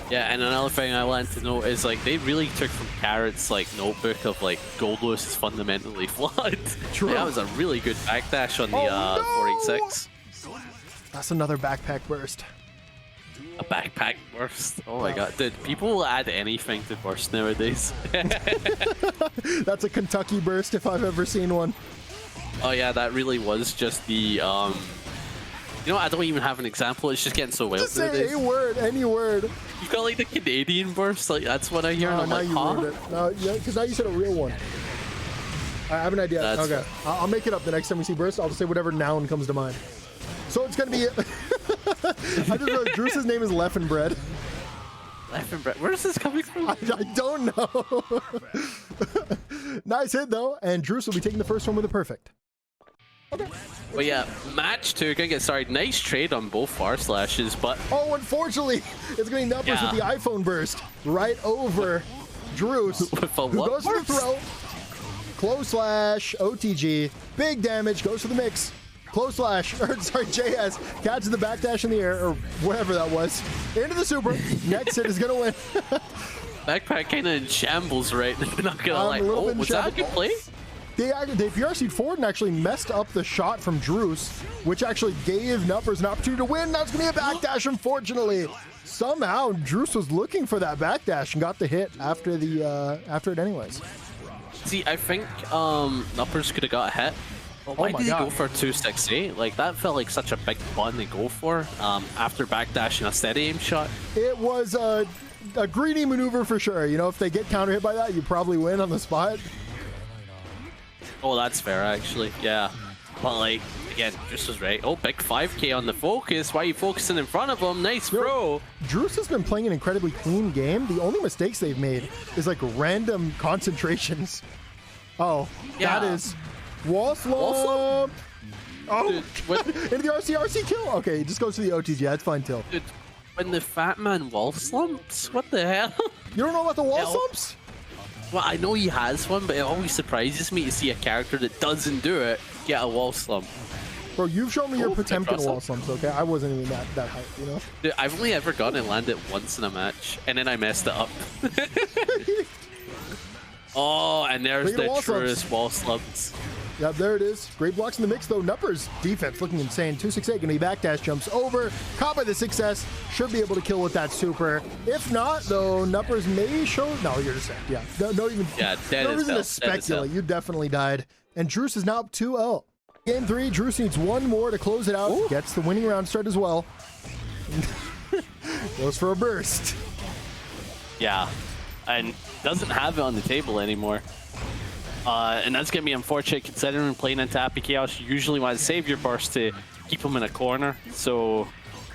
Yeah, and another thing I wanted to know is, like, they really took from Carrot's, like, notebook of, like, Goldlewis is fundamentally flawed.
True.
That was a really good backdash on the 486.
That's another backpack burst.
A backpack burst. Oh my god, dude, people will add anything to burst nowadays.
That's a Kentucky burst if I've ever seen one.
Oh yeah, that really was just the, you know, I don't even have an example, it's just getting so wild.
Just say a word, any word.
You've got like the Canadian burst, like that's what I hear, and I'm like, huh?
No, yeah, because now you said a real one. I have an idea.
That's
okay, I'll make it up the next time we see burst. I'll just say whatever noun comes to mind. So it's gonna be, I just realized druice's name is Leffenbread.
Leffenbread, where's this coming from?
I don't know. Nice hit though, and druice will be taking the first one with a perfect. Okay.
Well, yeah, match 2 gonna get started. Nice trade on both far slashes, but
oh, unfortunately, it's going to be Nupperz with the iPhone burst right over druice, who goes for the throw. Close slash, OTG, big damage, goes for the mix. Close slash, or sorry, JS catches the backdash in the air, or whatever that was. Into the super. Next hit is gonna win.
backpack kind of in shambles, right? Not gonna lie. Oh, was that a good play?
They PRC'd forward and actually messed up the shot from druice, which actually gave Nupperz an opportunity to win. That's going to be a backdash, unfortunately. Somehow, druice was looking for that backdash and got the hit after it anyways.
See, I think Nupperz could have got a hit. But why did he go for 268? Like, that felt like such a big button to go for after backdashing a steady aim shot. It
was a greedy maneuver for sure. You know, if they get counter hit by that, you probably win on the spot.
Oh, that's fair, actually. Yeah. But, like, again, druice was right. Oh, big 5k on the focus. Why are you focusing in front of him? Nice throw.
druice has been playing an incredibly clean game. The only mistakes they've made is, like, random concentrations. Oh, yeah. That is wall slump. Oh, dude, into the RC kill. Okay, it just goes to the OTG. That's fine, Till.
Dude, when the fat man wall slumps? What the hell?
You don't know about the wall slumps?
Well, I know he has one, but it always surprises me to see a character that doesn't do it get a wall slump.
Bro, you've shown me your Potemkin wall slumps, okay? I wasn't even that hype, you know?
Dude, I've only ever gotten it landed once in a match, and then I messed it up. Oh, and there's the truest wall slumps.
Yep, there it is. Great blocks in the mix, though. Nupperz defense looking insane. 268 going to be backdash, jumps over. Caught by the success. Should be able to kill with that super. If not, though, Nupperz may show... No, you're just saying. Yeah. No reason to speculate. You definitely died. And druice is now up 2-0. Game 3, druice needs one more to close it out. Ooh. Gets the winning round start as well. Goes for a burst.
Yeah. And doesn't have it on the table anymore. And that's going to be unfortunate considering playing into Happy Kayos. You usually want to save your burst to keep him in a corner. So,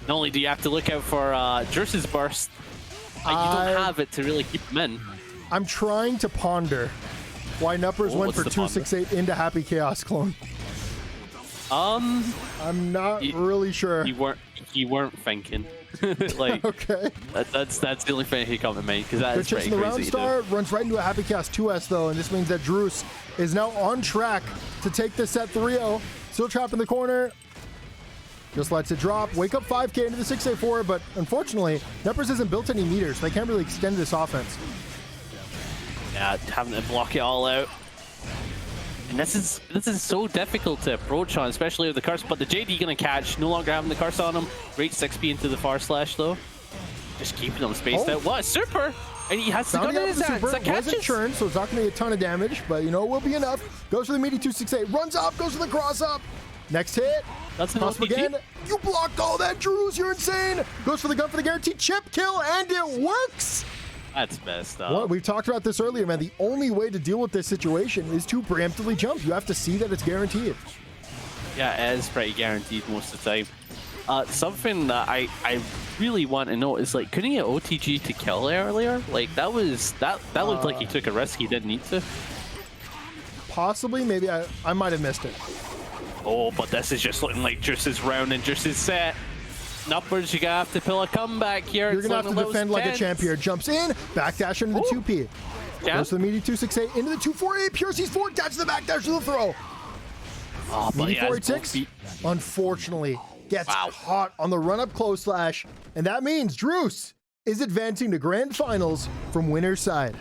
Not only do you have to look out for Druice's burst, you don't have it to really keep him in.
I'm trying to ponder why Nupperz went for 268 into Happy Chaos clone. I'm not really sure.
You weren't thinking. Like,
okay.
That's the only thing he got to make, because that is
Bridget
pretty
in the
crazy.
round start runs right into a Happy Chaos 2S though, and this means that druice is now on track to take this set 3-0. Still trapped in the corner. Just lets it drop. Wake up 5k into the 6A4, but unfortunately, Nupperz hasn't built any meters, so they can't really extend this offense.
Yeah, having to block it all out. And this is so difficult to approach on, especially with the curse. But the JD gonna catch, no longer having the curse on him. Great 6p into the far slash though. Just keeping him spaced out. What a super! And he has to go in his hands. That catches.
Wasn't churned, so it's not gonna be a ton of damage, but you know it will be enough. Goes for the meaty 268, runs up, goes for the cross up. Next hit.
That's an
cross again. You blocked all that, druice. You're insane. Goes for the gun for the guaranteed chip kill, and it works.
That's messed up.
Well, we've talked about this earlier, man. The only way to deal with this situation is to preemptively jump. You have to see that it's guaranteed.
Yeah, it is pretty guaranteed most of the time. Something that I really want to know is, like, couldn't he get OTG to kill earlier? Like, that looked like he took a risk he didn't need to.
Possibly, maybe I might have missed it.
Oh, but this is just looking like Druice's round and Druice's set. Nupperz, you're gonna have to pull a comeback here.
You're gonna have to defend like a champ here. Jumps in, backdash into the 2P.
Yeah.
Goes to the meaty 268 into the 248. Pure C's forward, catches the backdash to the throw.
Oh, but
meaty 486, unfortunately, gets caught on the run-up close slash, and that means druice is advancing to grand finals from winner's side.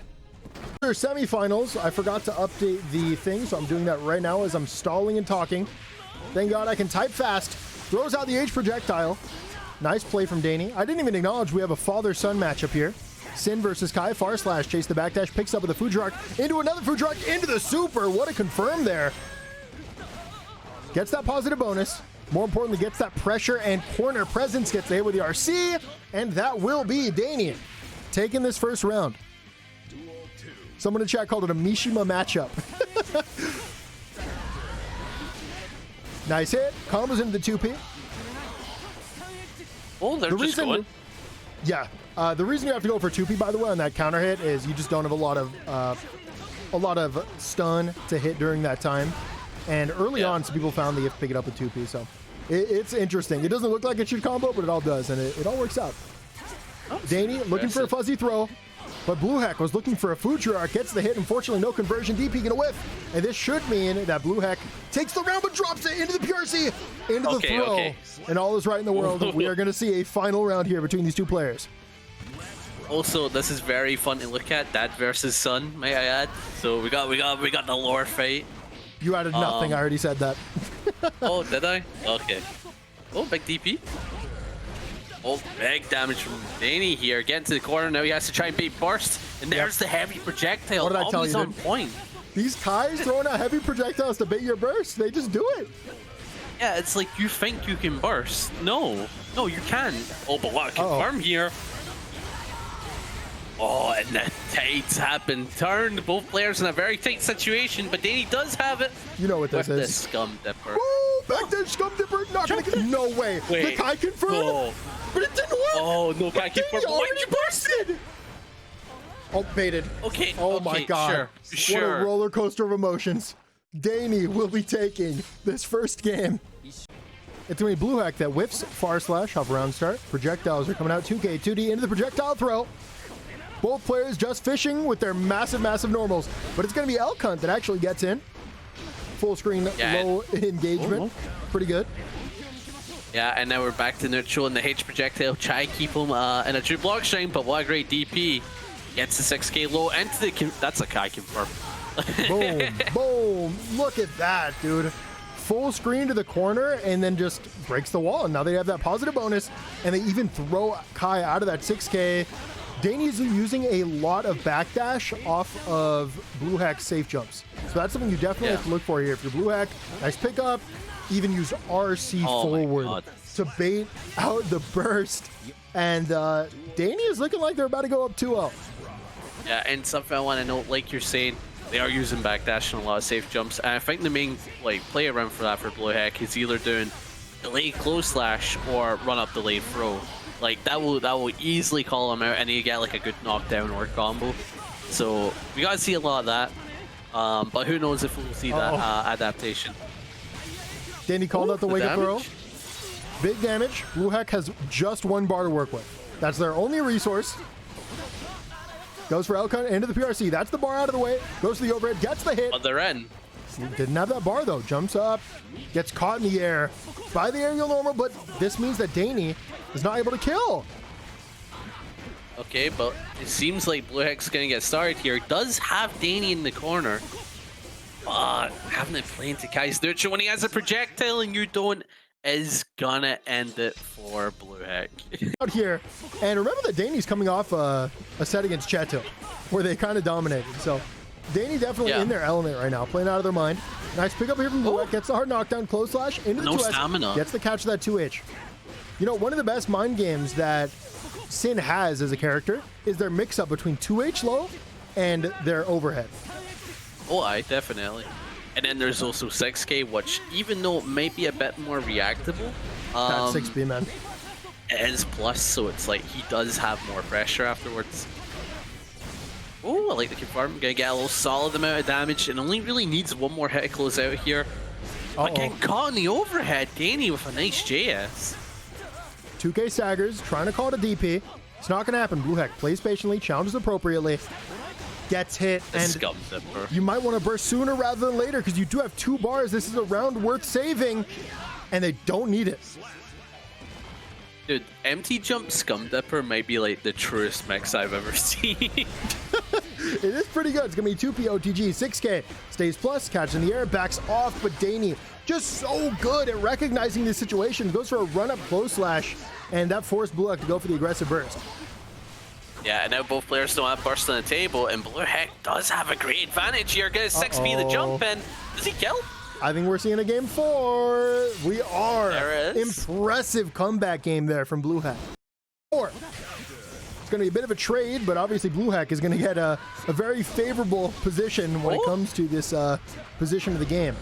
For semifinals, I forgot to update the thing, so I'm doing that right now as I'm stalling and talking. Thank God I can type fast. Throws out the H projectile. Nice play from Dany. I didn't even acknowledge we have a father-son matchup here. Sin versus Kai. Far slash, chase the backdash, picks up with a food truck, into another food truck, into the super. What a confirm there. Gets that positive bonus. More importantly, gets that pressure and corner presence, gets the hit with the RC, and that will be Dany taking this first round. Someone in chat called it a Mishima matchup. Nice hit. Combos into the 2P.
Oh, they're just going.
Yeah. The reason you have to go for 2P, by the way, on that counter hit is you just don't have a lot of stun to hit during that time. And early on, some people found that you have to pick it up with 2P. So it's interesting. It doesn't look like it should combo, but it all does, and it all works out. Dany looking for a fuzzy throw. But BlueHek was looking for a food truck, gets the hit. Unfortunately, no conversion. DP gonna whiff. And this should mean that BlueHek takes the round but drops it into the PRC, into the throw. Okay. And all is right in the world. We are gonna see a final round here between these two players.
Also, this is very fun to look at. Dad versus son, may I add. So we got the lore fight.
You added nothing. I already said that.
Oh, did I? Okay. Oh, big DP. Oh, big damage from Dany here. Getting to the corner now. He has to try and beat burst. And there's the heavy projectile.
What did I tell you?
On point.
These Kais throwing out heavy projectiles to bait your burst. They just do it.
Yeah, it's like you think you can burst. No, you can't. Oh, but what a confirm here. Oh, and the tights have been turned. Both players in a very tight situation, but Dany does have it.
You know what this is.
The Scum Dipper.
Woo! Back there, Scum Dipper. Not gonna get. No way.
Wait.
The Kai confirmed.
No.
But it didn't work.
Oh, no, Kai confirmed.
Why you bursted? Oh, baited.
Okay.
Oh my God.
Sure.
What a roller coaster of emotions. Dany will be taking this first game. It's going to be BlueHek that whiffs far slash, hop around start. Projectiles are coming out 2K, 2D into the projectile throw. Both players just fishing with their massive normals. But it's going to be Elk Hunt that actually gets in. Full screen, low engagement. Pretty good.
Yeah, and now we're back to neutral and the H projectile. Try keep him in a true block string, but what a great DP. Gets the 6K low into the... That's a Kai confirm.
Boom, boom. Look at that, dude. Full screen to the corner and then just breaks the wall. And now they have that positive bonus. And they even throw Kai out of that 6K. Dany's using a lot of backdash off of BlueHek's safe jumps. So that's something you definitely have to look for here. If you're BlueHek, nice pickup. Even use RC forward to bait out the burst. And Dany is looking like they're about to go up 2-0.
Yeah, and something I want to note, like you're saying, they are using backdash and a lot of safe jumps. And I think the main play around for that for BlueHek is either doing delayed close slash or run up delayed throw. Like that will easily call him out, and you get like a good knockdown or combo. So we gotta see a lot of that. But who knows if we'll see that adaptation.
Dany called out the wake up throw. Big damage. BlueHek has just one bar to work with. That's their only resource. Goes for Elkun into the PRC. That's the bar out of the way. Goes to the overhead. Gets the hit.
Other end.
Didn't have that bar though. Jumps up. Gets caught in the air by the aerial normal. But this means that Dany is not able to kill.
Okay, but it seems like BlueHek's gonna get started here. Does have Dany in the corner. But having it playing to Kayos neutral when he has a projectile and you don't is gonna end it for BlueHek.
Out here, and remember that Dany's coming off a set against Chetoo, where they kind of dominated. So Dany definitely in their element right now, playing out of their mind. Nice pick up here from BlueHek, gets the hard knockdown, close slash into the 2S,
stamina.
Gets the catch of that 2H. You know, one of the best mind games that Sin has as a character is their mix-up between 2H low and their overhead.
Oh, I definitely. And then there's also 6K, which even though it might be a bit more reactable,
That's 6B, man.
it is plus, so it's like he does have more pressure afterwards. Oh, I like the confirm. Gonna get a little solid amount of damage, and only really needs one more hit to close out here. But getting caught in the overhead, Dany with a nice JS.
2K staggers, trying to call it a DP. It's not going to happen. BlueHek plays patiently, challenges appropriately, gets hit, and you might want to burst sooner rather than later because you do have 2 bars. This is a round worth saving, and they don't need it.
Dude, empty jump Scum Dipper might be like the truest mix I've ever seen.
It is pretty good. It's going to be 2P OTG. 6K stays plus, catch in the air, backs off, but Dany just so good at recognizing the situation. Goes for a run-up close slash, and that forced BlueHek to go for the aggressive burst.
Yeah, and now both players don't have burst on the table, and BlueHek does have a great advantage here. Gets 6B the jump, and does he kill?
I think we're seeing a game 4. We are.
There is.
Impressive comeback game there from BlueHek. 4. It's going to be a bit of a trade, but obviously BlueHek is going to get a very favorable position when it comes to this position of the game.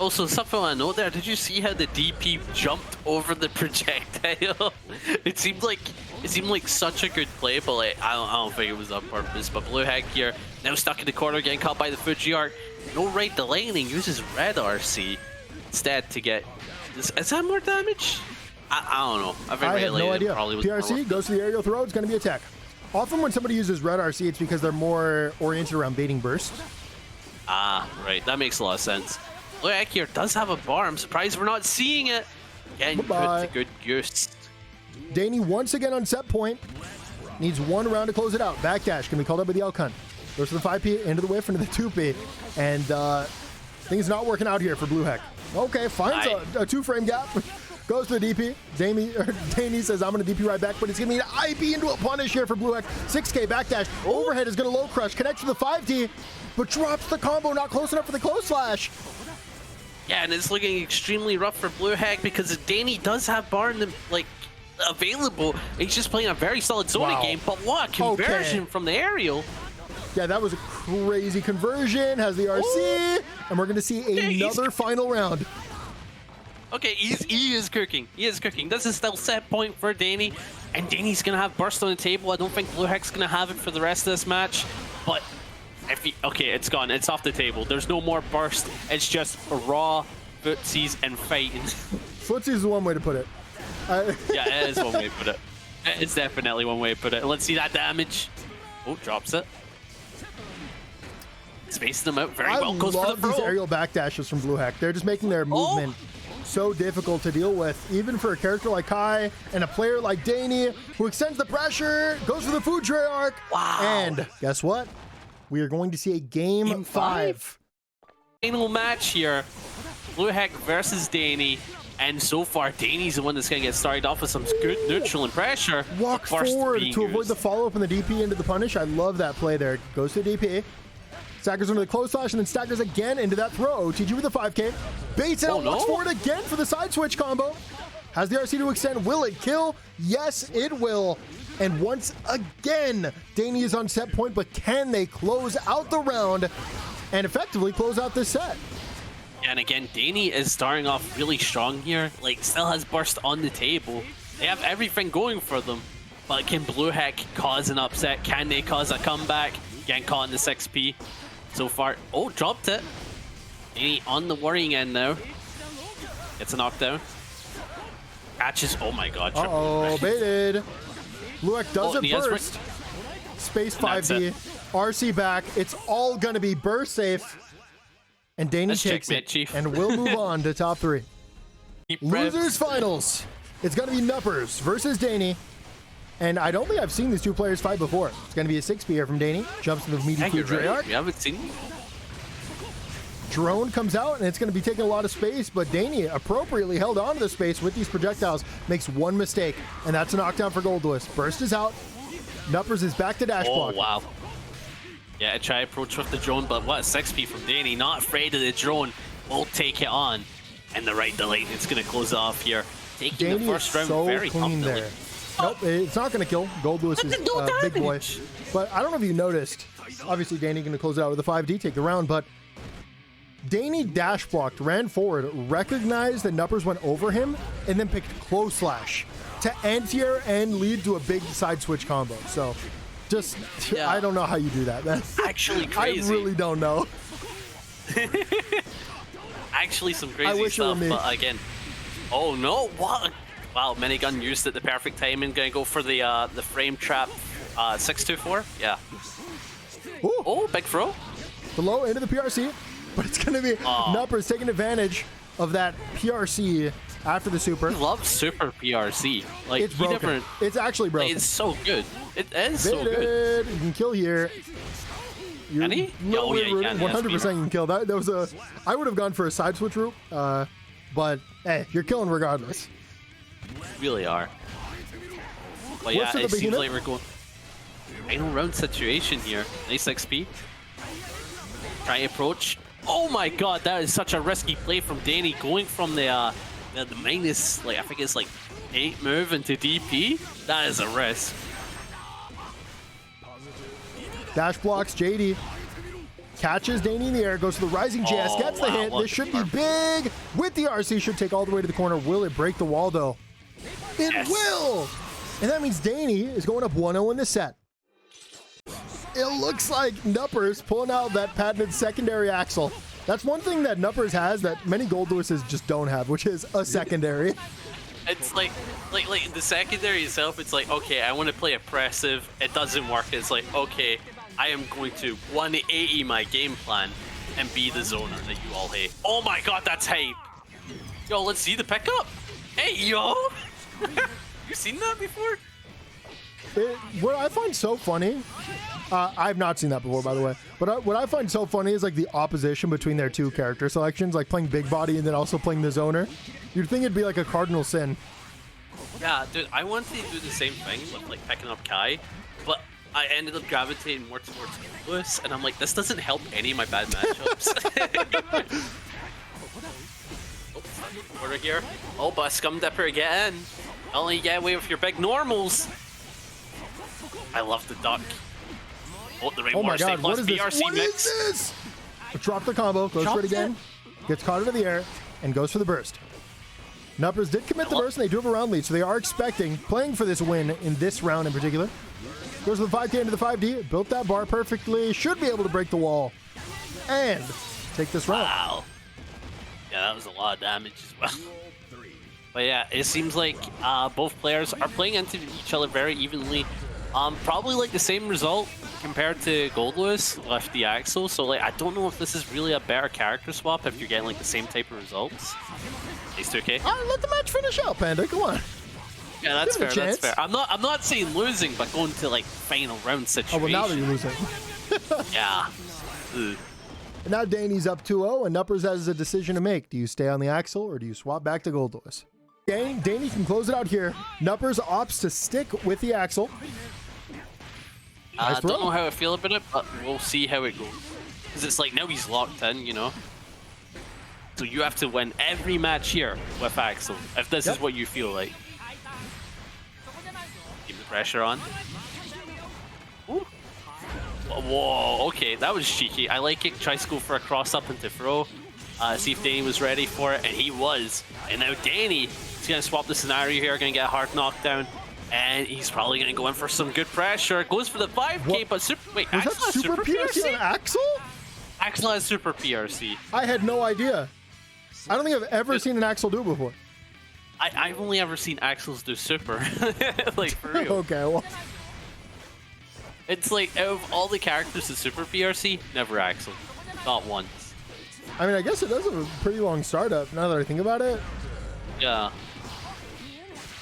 Also, something I want to note there, did you see how the DP jumped over the projectile? It seemed like such a good play, but like, I don't think it was on purpose. But BlueHek here, now stuck in the corner, getting caught by the Fuji arc. No right delay, and he uses red RC instead to get this. Is that more damage? I don't know.
I have no idea. PRC goes to the aerial throw, it's going to be attack. Often when somebody uses red RC, it's because they're more oriented around baiting burst.
Ah, right. That makes a lot of sense. BlueHek here does have a bar. I'm surprised we're not seeing it. Again, put to good use.
Dany once again on set point. Needs 1 round to close it out. Backdash can be called up by the Elkun. Goes to the 5P, into the whiff, into the 2P. And things not working out here for BlueHek. Okay, finds a 2-frame gap. Goes to the DP. Dany says, I'm going to DP right back, but it's going to be an IB into a punish here for BlueHek. 6K backdash. Overhead is going to low crush. Connects to the 5D, but drops the combo. Not close enough for the close slash.
Yeah, and it's looking extremely rough for BlueHek because Dany does have bar in the, available. He's just playing a very solid zoning game, but what? Conversion from the aerial.
Yeah, that was a crazy conversion. Has the RC, and we're going to see another final round.
Okay, he is cooking. He is cooking. This is still set point for Dany, and Dany's going to have burst on the table. I don't think BlueHek's going to have it for the rest of this match, but if he, okay, it's gone. It's off the table. There's no more burst. It's just raw footsies and fighting.
Footsies is one way to put it.
Yeah, it is one way to put it. It's definitely one way to put it. Let's see that damage. Oh, drops it. Spacing them out very well. Goes for the throw.
These aerial backdashes from BlueHek. They're just making their movement so difficult to deal with, even for a character like Kai and a player like Dany, who extends the pressure, goes for the food tray arc.
Wow.
And guess what? We are going to see a game 5.
Final match here. BlueHek versus Dany. And so far, Dany's the one that's going to get started off with some good neutral and pressure.
Walk forward to avoid the follow-up and the DP into the punish. I love that play there. Goes to the DP. Staggers into the close slash and then staggers again into that throw. OTG with the 5K. Baits it out, looks for it again for the side switch combo. Has the RC to extend. Will it kill? Yes, it will. And once again, Dany is on set point, but can they close out the round and effectively close out this set?
And again, Dany is starting off really strong here. Like, still has burst on the table. They have everything going for them. But can BlueHek cause an upset? Can they cause a comeback? Getting caught in the 6P so far. Oh, dropped it. Dany on the worrying end now. Gets a knockdown. Catches. Oh my god.
Uh-oh, baited. BlueHek does it burst. Space 5D. RC back. It's all going to be burst safe. And Dany takes it.
Chief.
And we'll move on to top 3. Losers finals. It's going to be Nupperz versus Dany. And I don't think I've seen these two players fight before. It's going to be a 6P here from Dany. Jumps into the medium food arc.
We haven't seen it.
Drone comes out, and it's going to be taking a lot of space, but Dany appropriately held on to the space with these projectiles. Makes one mistake, and that's a knockdown for Goldlewis. Burst is out. Nupperz is back to dash block.
Oh, wow. Yeah, try approach with the drone, but what a 6P from Dany. Not afraid of the drone. Will take it on. And the right delay, it's going to close it off here. Taking
Dany
the first round
so
very
clean
comfortably.
there. Nope, it's not going to kill. Goldlewis is big boy. But I don't know if you noticed. Obviously, Dany going to close it out with a 5D, take the round, but Dany dash blocked, ran forward, recognized that Nupperz went over him, and then picked close slash to anti-air and lead to a big side switch combo. So, just, yeah. I don't know how you do that. That's
actually crazy.
I really don't know.
Actually, some crazy stuff, but again, oh no, what? Wow, minigun used at the perfect timing. Gonna go for the frame trap 624. Yeah.
Ooh.
Oh, big throw.
The low into the PRC. But it's going to be Nupperz taking advantage of that PRC after the super.
I love super PRC. Like,
it's broken. It's actually broken.
It's so good. It is so good.
You can kill here.
Can he?
Oh, yeah, you can. 100% you can kill. That was a... I would have gone for a side switch route. But, hey, you're killing regardless.
Really are. But yeah, it seems like we're going... Final round situation here. Nice XP. Try approach. Oh my god, that is such a risky play from Dany, going from the minus, like, I think it's like 8 move into DP. That is a risk.
Dash blocks JD. Catches Dany in the air, goes to the rising JS, gets the hit. This should be big. With the RC, should take all the way to the corner. Will it break the wall though? It will! And that means Dany is going up 1-0 in the set. It looks like Nupperz pulling out that patented secondary axle. That's one thing that Nupperz has that many Goldlewises just don't have, which is a secondary.
It's like the secondary itself, it's like, okay, I want to play oppressive. It doesn't work. It's like, okay, I am going to 180 my game plan and be the zoner that you all hate. Oh my god, that's hype. Yo, let's see the pickup. Hey, yo. You seen that before?
What I find so funny, I've not seen that before, by the way, but what I find so funny is like the opposition between their two character selections, like playing big body and then also playing the zoner. You'd think it'd be like a cardinal sin.
Yeah, dude, I wanted to do the same thing with like picking up Kai, but I ended up gravitating more towards Goldlewis, and I'm like, this doesn't help any of my bad matchups. Oh, over here. Oh, but a Scum Dipper again. Only you get away with your big normals. I love the duck. Oh, the
oh my god, what is this? What is this? Drop the combo, goes for it again, gets caught into the air, and goes for the burst. Nupperz did commit the burst, and they do have a round lead, so they are expecting, playing for this win in this round in particular. Goes to the 5K into the 5D, built that bar perfectly, should be able to break the wall, and take this round.
Wow. Yeah, that was a lot of damage as well. But yeah, it seems like both players are playing into each other very evenly. Probably like the same result compared to Goldlewis with the Axel, so like I don't know if this is really a better character swap if you're getting like the same type of results. Ace 2K.
Alright, let the match finish out, Panda. Come on.
Yeah, that's fair. That's fair. I'm not saying losing, but going to like final round situation.
Oh well, now that you're losing.
Yeah.
And now Dany's up 2-0, and Nupperz has a decision to make. Do you stay on the Axel or do you swap back to Goldlewis? Dany can close it out here. Nupperz opts to stick with the Axel.
I don't know how I feel about it, but we'll see how it goes. Because it's like now he's locked in, you know? So you have to win every match here with Axel, if this is what you feel like. Keep the pressure on. Ooh. Whoa, okay, that was cheeky. I like it. Tries to go for a cross up into throw. See if Dany was ready for it, and he was. And now Dany is going to swap the scenario here, going to get a hard knockdown. And he's probably going to go in for some good pressure. Goes for the 5k,
what?
but wait,
Was
Axel
that
has
super PRC on Axel?
Axel has super PRC.
I had no idea. I don't think I've ever seen an Axel do it before.
I've only ever seen Axels do super. Like, for real.
Okay, well.
It's like, out of all the characters in super PRC, never Axel. Not once.
I mean, I guess it does have a pretty long startup, now that I think about it.
Yeah.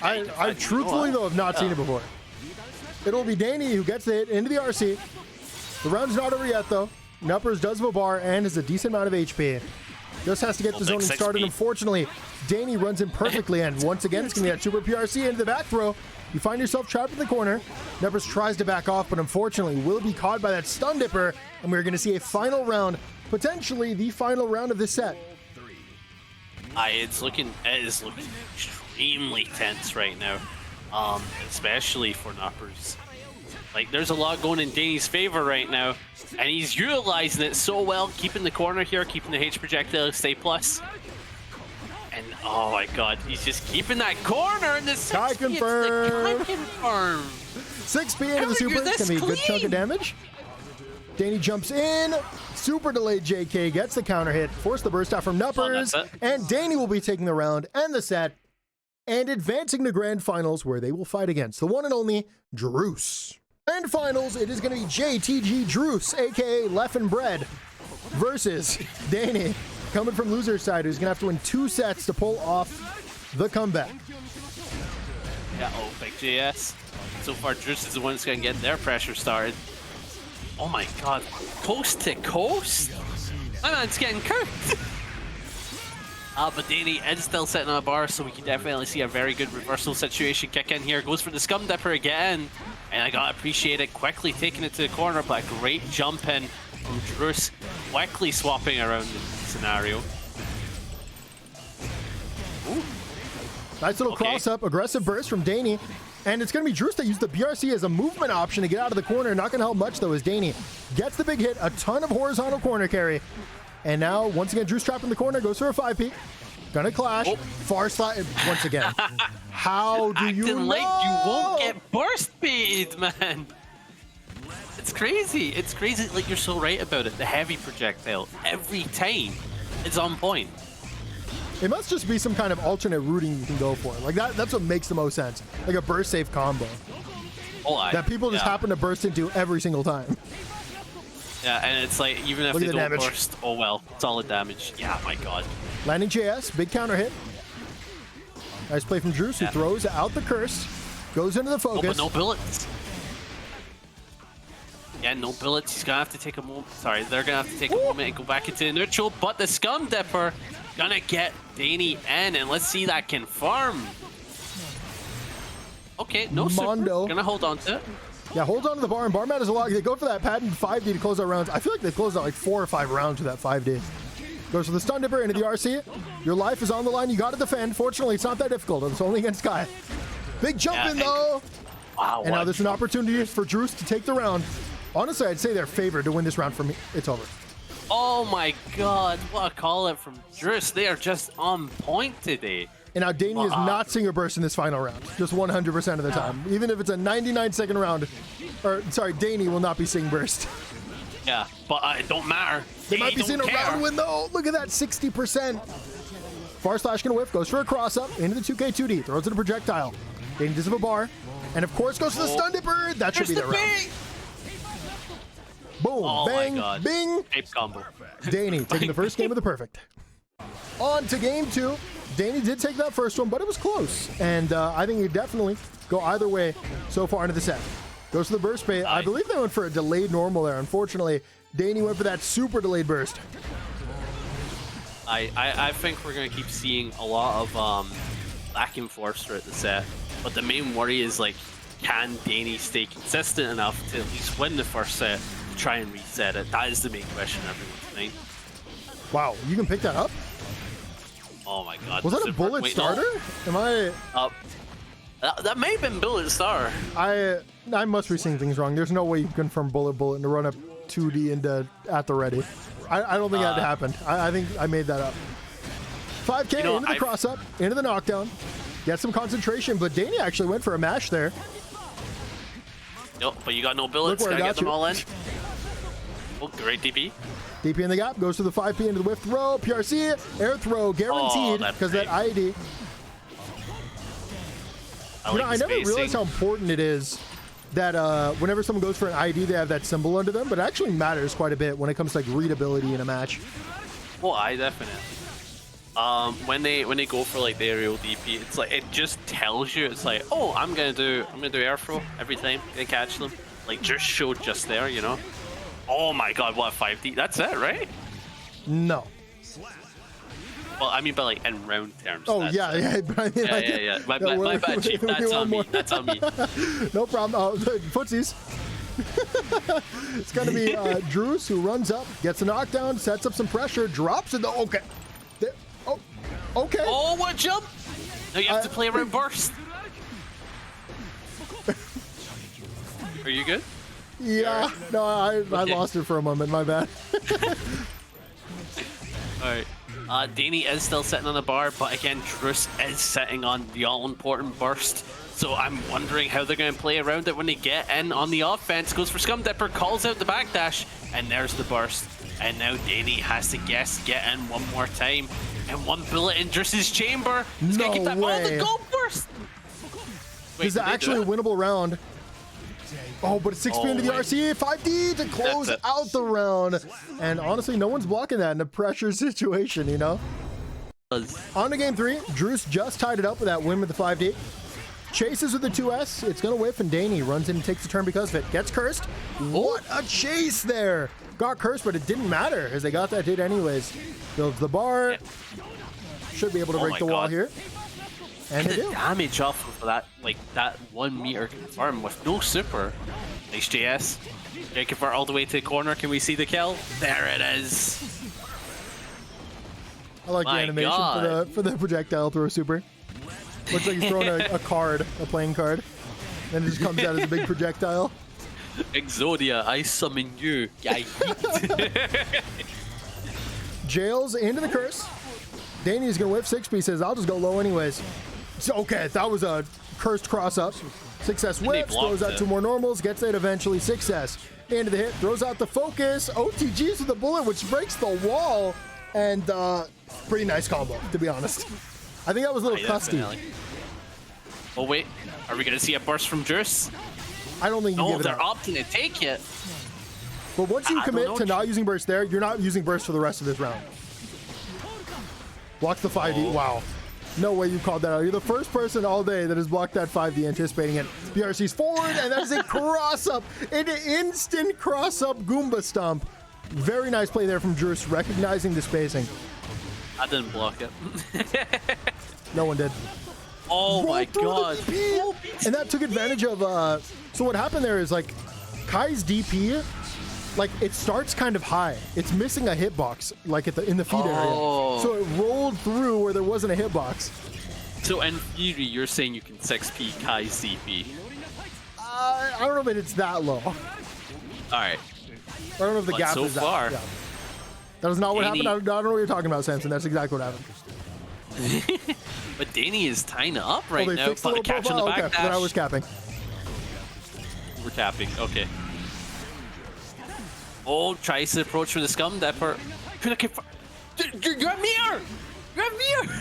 I truthfully, though, have not seen it before. It'll be Dany who gets the hit into the RC. The round's not over yet, though. Nupperz does have a bar and has a decent amount of HP. Just has to get the zoning started. Unfortunately, Dany runs in perfectly, and once again, it's going to be that super PRC into the back throw. You find yourself trapped in the corner. Nupperz tries to back off, but unfortunately will be caught by that stun dipper, and we're going to see a final round, potentially the final round of this set.
It is looking extremely tense right now, especially for Nupperz. Like, there's a lot going in Dany's favor right now, and he's utilizing it so well, keeping the corner here, keeping the H projectile stay plus. And oh my god, he's just keeping that corner in the 6P.
Confirm.
6P
into the super. It's going to be a good chunk of damage. Dany jumps in. Super delayed JK gets the counter hit. Force the burst out from Nupperz. And Dany will be taking the round and the set and advancing to grand finals, where they will fight against the one and only Druice. And finals, it is going to be JTG Druice, aka Leffen Bread, versus Dany, coming from loser's side, who's going to have to win 2 sets to pull off the comeback.
Yeah, oh, big JS. So far, Druice is the one that's going to get their pressure started. Oh my god, coast to coast? My man's getting cooked. But Dany is still sitting on a bar, so we can definitely see a very good reversal situation kick in here. Goes for the Scum Dipper again, and I gotta appreciate it. Quickly taking it to the corner, but a great jump in from Druice. Quickly swapping around the scenario. Ooh.
Nice little cross-up, aggressive burst from Dany. And it's going to be Druice that used the BRC as a movement option to get out of the corner. Not going to help much, though, as Dany gets the big hit. A ton of horizontal corner carry. And now, once again, Druice trapped in the corner. Goes for a 5P. Gonna clash. Far slide. Once again. How do you know?
Like you won't get burst speed, man. It's crazy. It's crazy. Like, you're so right about it. The heavy projectile, every time, is on point.
It must just be some kind of alternate routing you can go for. Like, that's what makes the most sense. Like a burst safe combo. That people just happen to burst into every single time.
Yeah, and it's like, even if they don't burst, oh well, solid damage. Yeah, my god.
Landing JS, big counter hit. Nice play from Druice, who throws out the curse. Goes into the focus.
Oh, but no bullets. Yeah, no bullets. He's gonna have to take a moment. Sorry, they're gonna have to take a moment and go back into neutral. But the Scum Dipper gonna get Dany in, and let's see that confirm. Okay, no
Mondo.
Super. Gonna hold on to it.
Yeah, holds on to the bar, and Barmat is a lot. They go for that patent 5D to close out rounds. I feel like they closed out like 4 or 5 rounds with that 5D. Goes for the stun dipper into the RC. Your life is on the line. You got to defend. Fortunately, it's not that difficult. It's only against Sky. Big jump in, though.
Wow.
And now there's an opportunity for Druice to take the round. Honestly, I'd say they're favored to win this round for me. It's over.
Oh my god, what a call out from Druice. They are just on point today.
And now Dany is not seeing a burst in this final round. Just 100% of the time. Even if it's a 99-second round. Or, sorry, Dany will not be seeing burst.
Yeah, but it don't matter.
They might be seeing a round win, though. Look at that, 60%. Far slash gonna whiff. Goes for a cross-up into the 2K2D. Throws it a projectile. Dany does have a bar. And, of course, goes for the stun dipper. That should be the round. Boom, bang, bing.
Ape combo.
Dany taking the first game of the perfect. On to game 2. Dany did take that first one, but it was close. And I think it definitely go either way so far into the set. Goes to the burst bait. I believe they went for a delayed normal there. Unfortunately, Dany went for that super delayed burst.
I think we're going to keep seeing a lot of back and forth throughout the set. But the main worry is, like, can Dany stay consistent enough to at least win the first set? Try and reset it. That is the main question everyone's tonight.
Wow, you can pick that up?
Oh my god.
Was that a bullet starter? No. Am I...
that may have been bullet star.
I must be seeing things wrong. There's no way you can confirm bullet to run up 2D into at the ready. I don't think that happened. I think I made that up. 5K into the cross up, into the knockdown. Get some concentration, but Dany actually went for a mash there.
Nope, but you got no bullets. Gotta get them all in. Oh, great DP.
DP in the gap, goes to the 5P into the whiff throw. PRC, air throw, guaranteed, because that IED. I never realized how important it is that whenever someone goes for an ID, they have that symbol under them, but it actually matters quite a bit when it comes to like readability in a match.
Well, I definitely. When they go for like the aerial DP, it's like it just tells you. It's like, oh, I'm gonna do air throw every time, gonna catch them. Like just showed just there, you know. Oh my God, what a 5D? That's it, right?
No.
Well, I mean, but like in round terms.
Oh yeah. But I mean,
yeah. My bad, Chief. That's on me. That's on me.
No problem. Oh, footsies. It's gonna be druice who runs up, gets a knockdown, sets up some pressure, drops it. Okay. Oh, okay.
Oh, what jump? No, you have to play around burst. Are you good?
Yeah. No, I lost it for a moment. My bad.
All right. Dany is still sitting on the bar, but again, druice is sitting on the all-important burst. So I'm wondering how they're going to play around it when they get in on the offense. Goes for Scum Dipper, calls out the backdash, and there's the burst. And now Dany has to get in one more time. And one bullet in druice's chamber. He's going to keep that. Oh, the gold burst! Wait,
this is actually a winnable round. Oh, but 6P into the RC, 5D to close out the round. And honestly, no one's blocking that in a pressure situation, you know? On to game 3, druice just tied it up with that win with the 5D. Chases with the 2S, it's gonna whiff, and Dany runs in and takes the turn because of it. Gets cursed. What a chase there! Got cursed, but it didn't matter as they got that hit anyways. Builds the bar. Should be able to break the wall here. And
the damage off of that, like that 1 meter confirm with no super. Nice JS. Can convert all the way to the corner. Can we see the kill? There it is.
I like the animation for the projectile throw super. Looks like he's throwing a card, a playing card, and it just comes out as a big projectile.
Exodia, I summon you.
Jails into the curse. Dany's gonna whip 6P. Says I'll just go low anyways. So, okay, that was a cursed cross up. 6S whips, throws out 2 more normals, gets it eventually. 6S into the hit, throws out the focus. OTGs with the bullet, which breaks the wall. And pretty nice combo, to be honest. I think that was a little custy.
Oh, wait. Are we going to see a burst from druice?
I don't think you give it
they're opting to take it.
But once you commit to not using burst there, you're not using burst for the rest of this round. Watch the 5D. Wow. No way you called that out. You're the first person all day that has blocked that 5D anticipating it. BRC's forward, and that is a cross-up. An instant cross-up Goomba stomp. Very nice play there from druice, recognizing the spacing.
I didn't block it.
No one did.
Oh my God.
And that took advantage of, so what happened there is like, Kai's DP, like it starts kind of high. It's missing a hitbox, like in the feed area. So it rolled through where there wasn't a hitbox.
So in theory, you're saying you can 6P Kai's DP?
I don't know if it's that low.
All right.
I don't know if the gap is that.
Far.
Yeah. That was not what happened. I don't know what you're talking about, Samson. That's exactly what happened.
But Dany is tying it up right now.
But
catching the back dash.
Then I was capping.
We're tapping. Okay. Oh, tries to approach with the Scum Dipper. You're a mirror! You're a mirror!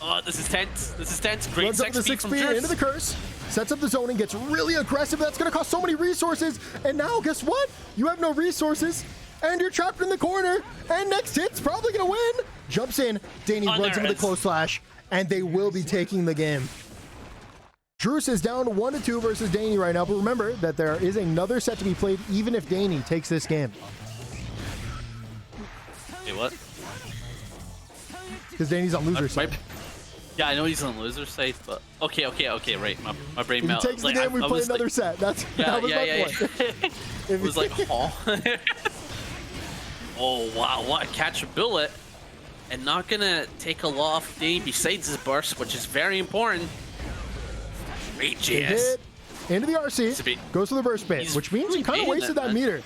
Oh, this is tense. This is tense. Great
Runs up the 6P into the curse. Sets up the zoning, gets really aggressive. That's going to cost so many resources. And now, guess what? You have no resources, and you're trapped in the corner. And next hit's probably going to win. Jumps in. Dany runs into the close slash, and they will be taking the game. druice is down 1-2 versus Dany right now. But remember that there is another set to be played, even if Dany takes this game.
Hey, what?
Because Dany's on loser side.
Yeah, I know he's on loser side, but okay, right. My brain melted.
If he takes the game, we play another set. That was my point.
It was like, oh. Oh, wow, what a catch a bullet. And not gonna take a lot off Dany besides his burst, which is very important. Great JS.
Into the RC, goes to the burst bait, which means he kind of wasted that meter.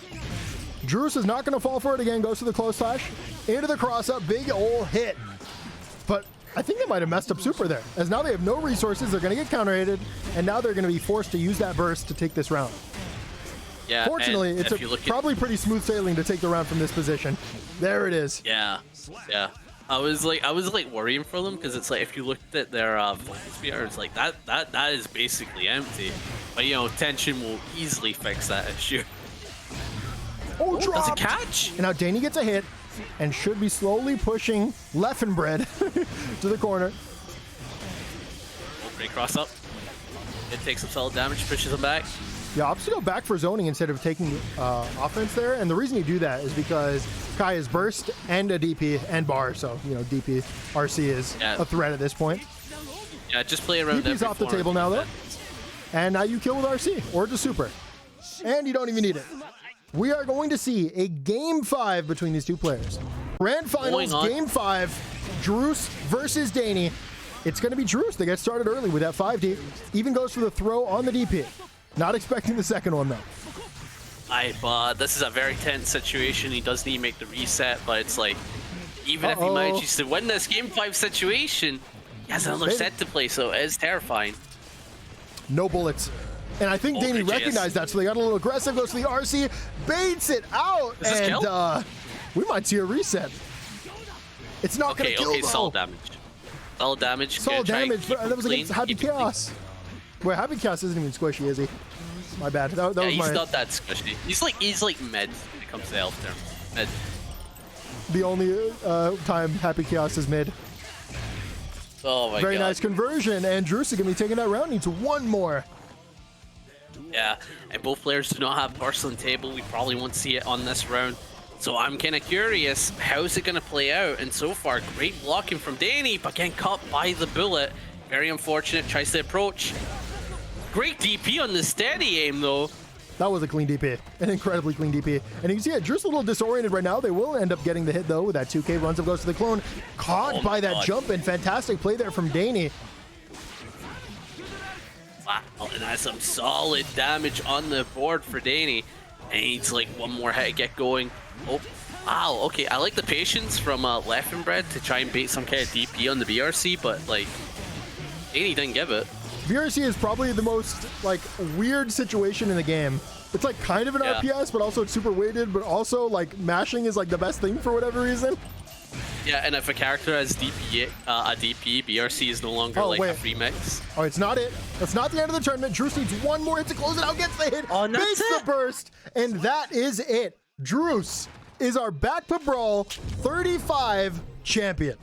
Druice is not going to fall for it again. Goes to the close slash. Into the cross up. Big ol' hit. But I think they might have messed up super there. As now they have no resources. They're going to get counter-hitted. And now they're going to be forced to use that burst to take this round.
Yeah.
Fortunately, it's probably pretty smooth sailing to take the round from this position. There it is.
Yeah. Yeah. I was like worrying for them because it's like if you looked at their focus meter, it's like that is basically empty. But you know, tension will easily fix that issue.
Oh,
that's a catch!
And now Dany gets a hit and should be slowly pushing Leffenbread to the corner.
Oh, great cross up. It takes some solid damage, pushes him back.
Yeah, opts to go back for zoning instead of taking offense there. And the reason you do that is because Kai is burst and a DP and bar. So, you know, DP RC is a threat at this point.
Yeah, just play around.
DP's off the table now, though. And now you kill with RC or just super. And you don't even need it. We are going to see a Game 5 between these two players. Grand Finals, Game 5, Druice versus Dany. It's going to be Druice that gets started early with that 5D. Even goes for the throw on the DP. Not expecting the second one, though.
This is a very tense situation. He does need to make the reset, but it's like, even if he manages to win this Game 5 situation, he has another set to play, so it's terrifying.
No bullets. And I think Dany recognized that, so they got a little aggressive, goes to the RC, baits it out, and we might see a reset. It's not going to kill, though.
Solid damage. Solid damage.
Solid damage, but that was against Happy Chaos. Wait, Happy Chaos isn't even squishy, is he? My bad. That was
he's not that squishy. He's like mid when it comes to elf term. Mid.
The only time Happy Chaos is mid.
Oh my god.
Very nice conversion, and Druice is going to be taking that round. Needs one more.
Yeah, and both players do not have porcelain table. We probably won't see it on this round. So I'm kind of curious, how's it going to play out? And so far, great blocking from Dany, but getting caught by the bullet. Very unfortunate, tries to approach. Great DP on the steady aim, though.
That was a clean DP, an incredibly clean DP. And you can see it, Druice a little disoriented right now. They will end up getting the hit, though, with that 2K runs up, goes to the clone. Caught by that jump, and fantastic play there from Dany.
Wow, and that's some solid damage on the board for Dany. And he needs like one more hit to get going. Oh, wow, okay. I like the patience from Leffenbread to try and bait some kind of DP on the BRC, but like, Dany didn't give it.
BRC is probably the most like weird situation in the game. It's like kind of an RPS, but also it's super weighted, but also like mashing is like the best thing for whatever reason.
Yeah, and if a character has DP, a DP, BRC is no longer a free mix.
Oh, it's not it. That's not the end of the tournament. Druice needs one more hit to close it out, gets the hit, baits the burst, and that is it. Druice is our baccpaBrawl 35 champion.